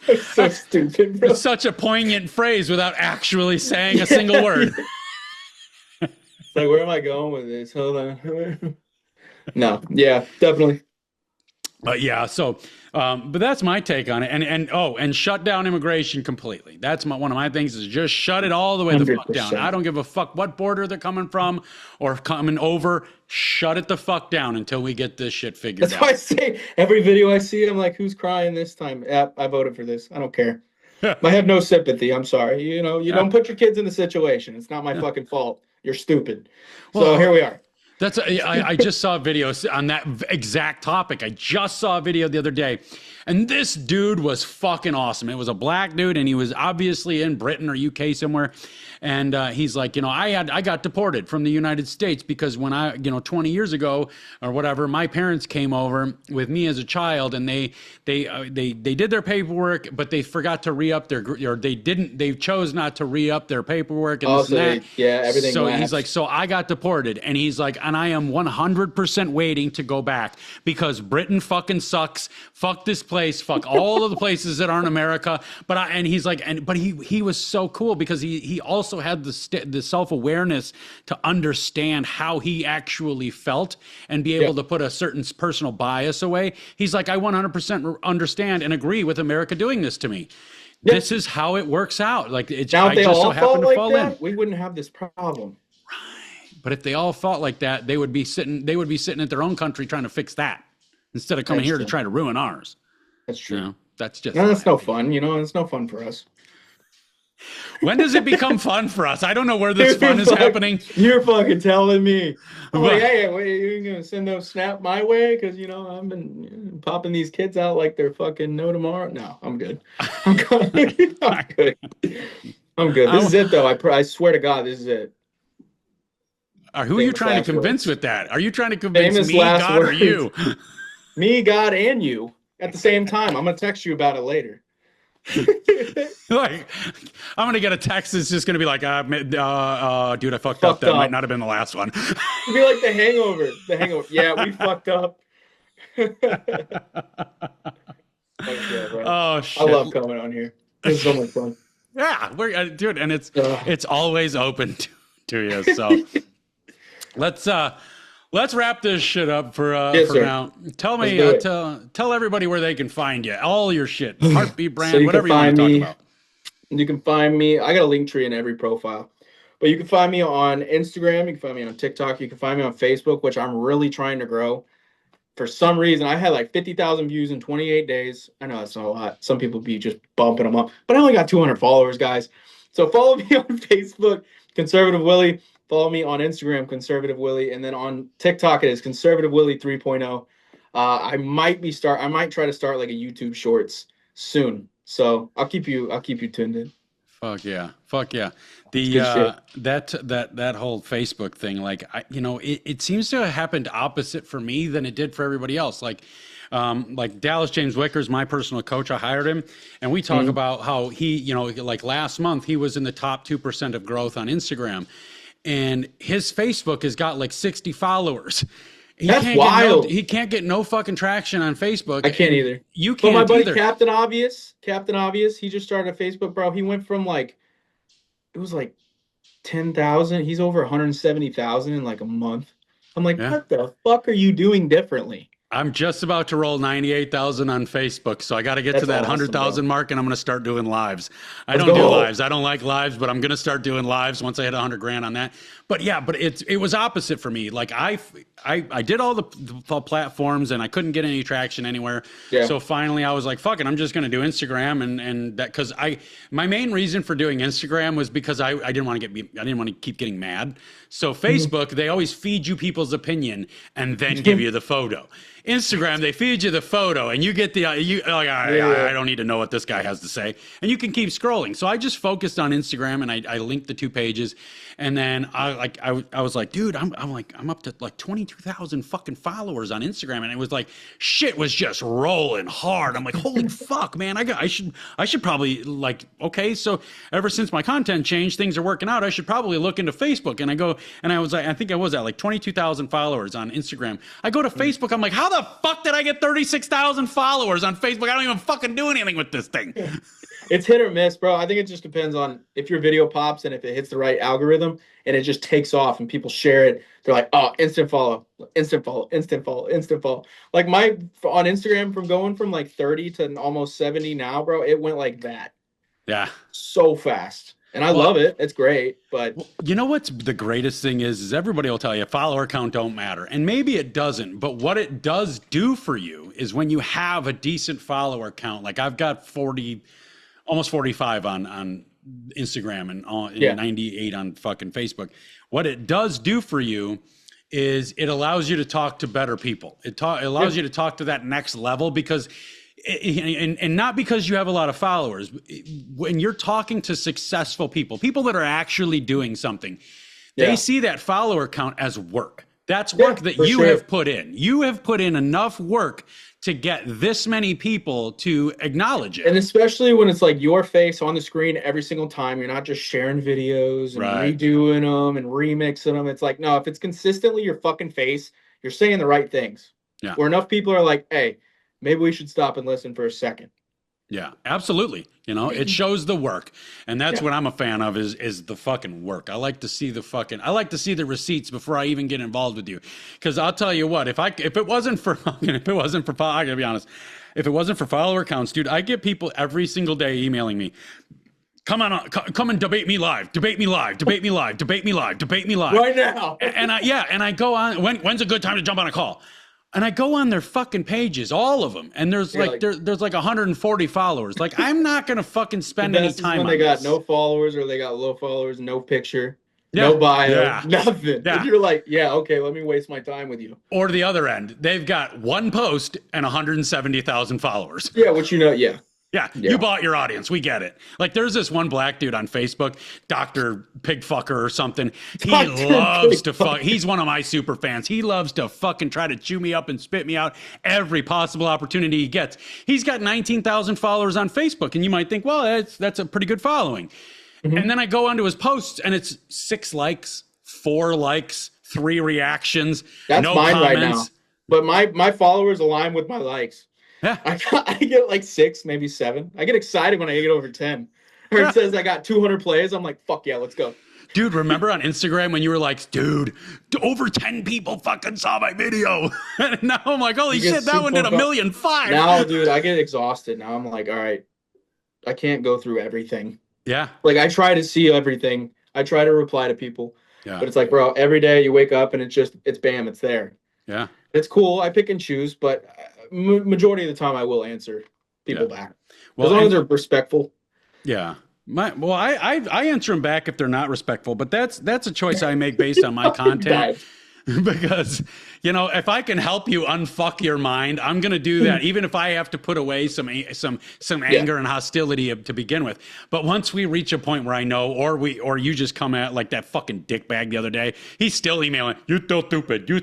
That's so stupid, bro. It's such a poignant phrase without actually saying a single word. It's like, where am I going with this? Hold on. No, yeah, definitely. But yeah, so, but that's my take on it. And shut down immigration completely. That's one of my things is just shut it all the way the fuck down. 100%. I don't give a fuck what border they're coming from or coming over. Shut it the fuck down until we get this shit figured That's out. why I say every video I see, I'm like, who's crying this time? Yeah, I voted for this. I don't care. I have no sympathy. I'm sorry. You know, you don't put your kids in the situation. It's not my fucking fault. You're stupid. So here we are. That's I just saw a video on that exact topic. I just saw a video the other day, and this dude was fucking awesome. It was a black dude, and he was obviously in Britain or UK somewhere. And he's like, you know, I got deported from the United States because when 20 years ago or whatever, my parents came over with me as a child, and they did their paperwork, but they forgot to re-up or they chose not to re-up their paperwork and this and that. Yeah, everything. So lapsed. he's like, so I got deported, and he's like, and I am 100% waiting to go back because Britain fucking sucks. Fuck this place. Fuck all of the places that aren't America. But he's like, but he was so cool because he also had the self-awareness to understand how he actually felt and be able to put a certain personal bias away. He's like, I 100% understand and agree with America doing this to me. Yep. This is how it works out. Like it's now, if they all happened to fall in. We wouldn't have this problem. But if they all thought like that, they would be sitting at their own country trying to fix that instead of coming here to try to ruin ours. That's true. You know, that's no fun. You know, it's no fun for us. When does it become fun for us? I don't know where this fun is happening. You're fucking telling me. I'm like, hey, wait, you're gonna send those snap my way? Because I've been popping these kids out like they're fucking no tomorrow. No, I'm good. I'm good. I'm good. I'm good. This is it, though. I swear to God, this is it. Who are you trying to convince with that? Are you trying to convince me, God, or you? Me, God, and you at the same time. I'm gonna text you about it later. Like, I'm gonna get a text that's just gonna be like, dude, I fucked up. That might not have been the last one. It'd be like the hangover. Yeah, we fucked up. Oh shit! I love coming on here. It's so much fun. Yeah, dude, and it's always open to you. So let's wrap this shit up for now. Tell me, tell everybody where they can find you. All your shit, Heartbeat brand, so whatever you want to talk about. You can find me. I got a link tree in every profile, but you can find me on Instagram. You can find me on TikTok. You can find me on Facebook, which I'm really trying to grow. For some reason, I had like 50,000 views in 28 days. I know that's not a lot. Some people be just bumping them up, but I only got 200 followers, guys. So follow me on Facebook, Conservative Willy. Follow me on Instagram, Conservative Willy, and then on TikTok it is Conservative Willy 3.0. I might try to start like a YouTube Shorts soon. So I'll keep you tuned in. Fuck yeah. That whole Facebook thing, like it seems to have happened opposite for me than it did for everybody else. Like Dallas James Wicker's my personal coach. I hired him, and we talk about how he, like last month he was in the top 2% of growth on Instagram. And his Facebook has got like 60 followers. That's wild. He can't get no fucking traction on Facebook. I can't either. You can't either. But my buddy either. Captain Obvious, he just started a Facebook, bro. He went from it was like 10,000. He's over 170,000 in like a month. I'm like, what the fuck are you doing differently? I'm just about to roll 98,000 on Facebook, so I got to get to that 100,000 mark, and I'm going to start doing lives. I don't do lives. I don't like lives, but I'm going to start doing lives once I hit 100 grand on that. But yeah, it was opposite for me. Like I did all the platforms, and I couldn't get any traction anywhere. Yeah. So finally, I was like, "Fuck it, I'm just going to do Instagram," and that because my main reason for doing Instagram was because I didn't want to keep getting mad. So Facebook, they always feed you people's opinion and then give you the photo. Instagram, they feed you the photo, and you get I don't need to know what this guy has to say, and you can keep scrolling. So I just focused on Instagram, and I linked the 2 pages, and then I was like, dude, I'm up to like 22,000 fucking followers on Instagram, and it was like shit was just rolling hard. I'm like, holy fuck, man, I should probably okay, so ever since my content changed, things are working out. I should probably look into Facebook, and I think I was at like 22,000 followers on Instagram. I go to Facebook, I'm like, how the fuck did I get 36,000 followers on Facebook? I don't even fucking do anything with this thing. It's hit or miss, bro. I think it just depends on if your video pops and if it hits the right algorithm and it just takes off and people share it. They're like, oh, instant follow, instant follow, instant follow, instant follow. Like on Instagram, from going from like 30 to almost 70 now, bro, it went like that. Yeah. So fast. And I love it. It's great. But you know what's the greatest thing is everybody will tell you follower count don't matter. And maybe it doesn't, but what it does do for you is when you have a decent follower count, like I've got 40, almost 45 on Instagram and 98 on fucking Facebook. What it does do for you is it allows you to talk to better people. It allows you to talk to that next level because and not because you have a lot of followers. When you're talking to successful people that are actually doing something, they see that follower count as work. That's work that you have put in. You have put in enough work to get this many people to acknowledge it. And especially when it's like your face on the screen every single time, you're not just sharing videos and redoing them and remixing them. It's like, no, if it's consistently your fucking face, you're saying the right things. Yeah. Where enough people are like, hey, maybe we should stop and listen for a second. Yeah, absolutely. You know, it shows the work. And that's what I'm a fan of is the fucking work. I like to see the receipts before I even get involved with you. Because I'll tell you what, if it wasn't for I gotta be honest, if it wasn't for follower counts, dude, I get people every single day emailing me. Come and debate me live. Debate me live. Debate me live. Debate me live. Debate me live. Right now. And I go on. When's a good time to jump on a call? And I go on their fucking pages, all of them, and there's there's like 140 followers. Like, I'm not gonna fucking spend any time on they got this. no followers or they got low followers, no picture, no bio, nothing. Yeah. And you're like, yeah, okay, let me waste my time with you. Or the other end, they've got one post and 170,000 followers. Yeah, which Yeah, you bought your audience. We get it. Like, there's this one black dude on Facebook, Dr. Pigfucker or something. He loves to fuck. He's one of my super fans. He loves to fucking try to chew me up and spit me out every possible opportunity he gets. He's got 19,000 followers on Facebook, and you might think, well, that's a pretty good following. Mm-hmm. And then I go onto his posts, and it's 6 likes, 4 likes, 3 reactions, that's no mine comments. Right now. But my followers align with my likes. Yeah. I get like 6, maybe 7. I get excited when I get over 10. Or it says I got 200 plays. I'm like, fuck yeah, let's go. Dude, remember on Instagram when you were like, dude, over 10 people fucking saw my video. And now I'm like, holy shit, that one did 1.5 million. Now, dude, I get exhausted. Now I'm like, all right, I can't go through everything. Yeah. Like, I try to see everything. I try to reply to people. Yeah. But it's like, bro, every day you wake up and it's bam, it's there. Yeah. It's cool. I pick and choose, but majority of the time I will answer people back. Well, as long as they're respectful. Yeah. I answer them back if they're not respectful, but that's a choice I make based on my content. Because, you know, if I can help you unfuck your mind, I'm going to do that, even if I have to put away some anger and hostility to begin with. But once we reach a point where I know, or you just come at like that fucking dickbag the other day, he's still emailing, you're still stupid. You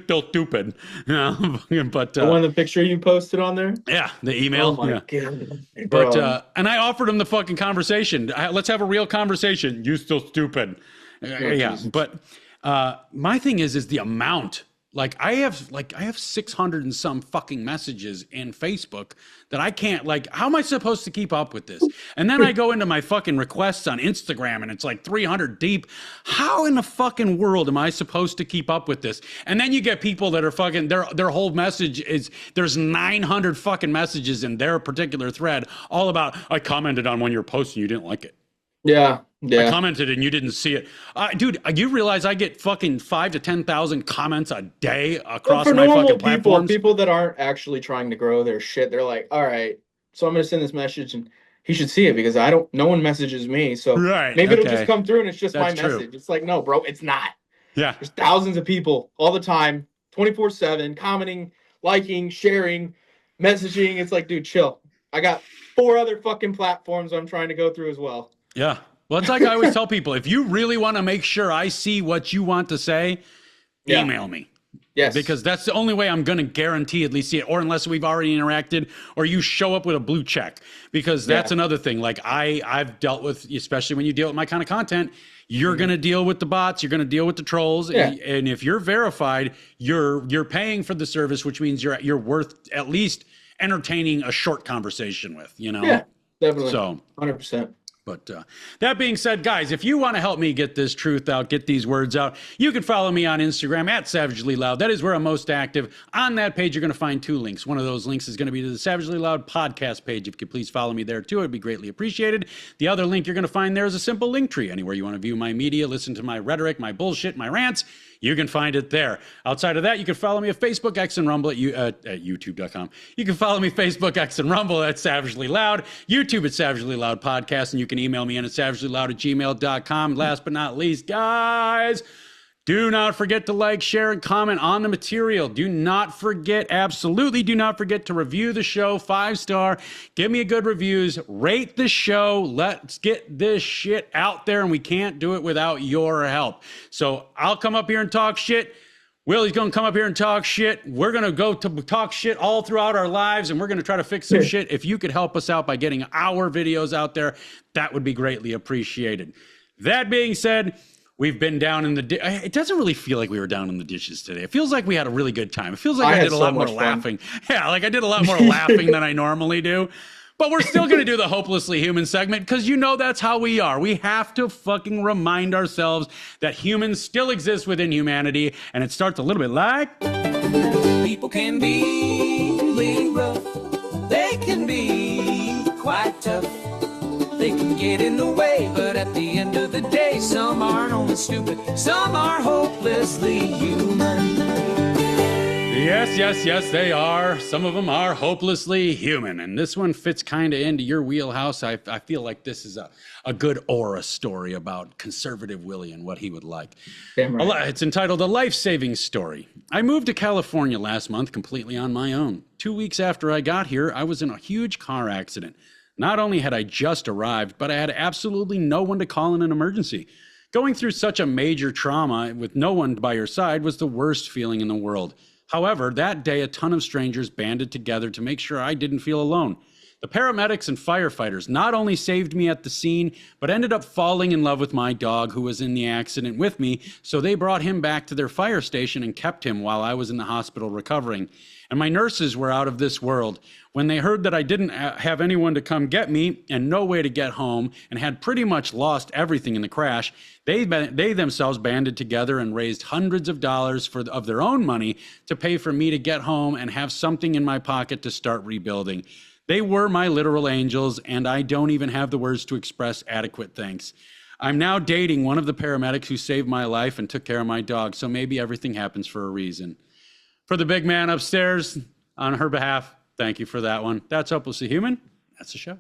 know, but the one, the picture you posted on there? Yeah, the email. Oh my God. But and I offered him the fucking conversation. Let's have a real conversation. You still stupid. Yeah, Jesus. But my thing is the amount. Like I have 600 and some fucking messages in Facebook that I can't, like, how am I supposed to keep up with this? And then I go into my fucking requests on Instagram and it's like 300 deep. How in the fucking world am I supposed to keep up with this? And then you get people that are fucking, their whole message is, there's 900 fucking messages in their particular thread all about, I commented on one you were posting, you didn't like it. Yeah. I commented and you didn't see it. Dude, you realize I get fucking 5,000 to 10,000 comments a day across my fucking platforms? People that aren't actually trying to grow their shit, they're like, all right, so I'm going to send this message and he should see it because no one messages me. So maybe it'll just come through and it's just my message. It's like, no, bro, it's not. Yeah. There's thousands of people all the time, 24/7, commenting, liking, sharing, messaging. It's like, dude, chill. I got 4 other fucking platforms I'm trying to go through as well. Yeah. Well, it's like I always tell people, if you really want to make sure I see what you want to say, email me. Yes. Because that's the only way I'm going to guarantee at least see it, or unless we've already interacted, or you show up with a blue check. Because that's another thing. Like I've dealt with, especially when you deal with my kind of content, you're going to deal with the bots, you're going to deal with the trolls. Yeah. And if you're verified, you're paying for the service, which means you're worth at least entertaining a short conversation with, you know? Yeah, definitely. So 100%. But that being said, guys, if you want to help me get this truth out, get these words out, you can follow me on Instagram at Savagely Loud. That is where I'm most active. On that page, you're going to find 2 links. One of those links is going to be to the Savagely Loud podcast page. If you could please follow me there too, it'd be greatly appreciated. The other link you're going to find there is a simple link tree. Anywhere you want to view my media, listen to my rhetoric, my bullshit, my rants, you can find it there. Outside of that, you can follow me at Facebook, X, and Rumble at YouTube.com. You can follow me Facebook, X, and Rumble at Savagely Loud, YouTube at Savagely Loud Podcast, and you can email me in at savagelyloud@gmail.com. Last but not least, guys, do not forget to like, share, and comment on the material. Do not forget, absolutely do not forget to review the show 5-star. Give me a good reviews. Rate the show. Let's get this shit out there, and we can't do it without your help. So I'll come up here and talk shit. Willie's going to come up here and talk shit. We're going to go to talk shit all throughout our lives, and we're going to try to fix some shit. If you could help us out by getting our videos out there, that would be greatly appreciated. That being said, we've been down in the it doesn't really feel like we were down in the dishes today. It feels like we had a really good time. It feels like I did a lot more laughing. Yeah, like I did a lot more laughing than I normally do. But we're still going to do the Hopelessly Human segment because you know that's how we are. We have to fucking remind ourselves that humans still exist within humanity. And it starts a little bit like... People can be really rough. They can be quite tough. They can get in the way, but at the end of the day, some aren't only stupid, some are hopelessly human. Yes, they are. Some of them are hopelessly human. And this one fits kind of into your wheelhouse. I feel like this is a good aura story about Conservative Willy and what he would like. Damn right. It's entitled A Life-Saving Story. I moved to California last month completely on my own. 2 weeks after I got here, I was in a huge car accident. Not only had I just arrived, but I had absolutely no one to call in an emergency. Going through such a major trauma with no one by your side was the worst feeling in the world. However, that day, a ton of strangers banded together to make sure I didn't feel alone. The paramedics and firefighters not only saved me at the scene, but ended up falling in love with my dog who was in the accident with me, so they brought him back to their fire station and kept him while I was in the hospital recovering. And my nurses were out of this world. When they heard that I didn't have anyone to come get me and no way to get home and had pretty much lost everything in the crash, they themselves banded together and raised hundreds of dollars of their own money to pay for me to get home and have something in my pocket to start rebuilding. They were my literal angels, and I don't even have the words to express adequate thanks. I'm now dating one of the paramedics who saved my life and took care of my dog, so maybe everything happens for a reason. For the big man upstairs, on her behalf, thank you for that one. That's Hopelessly Human. That's the show.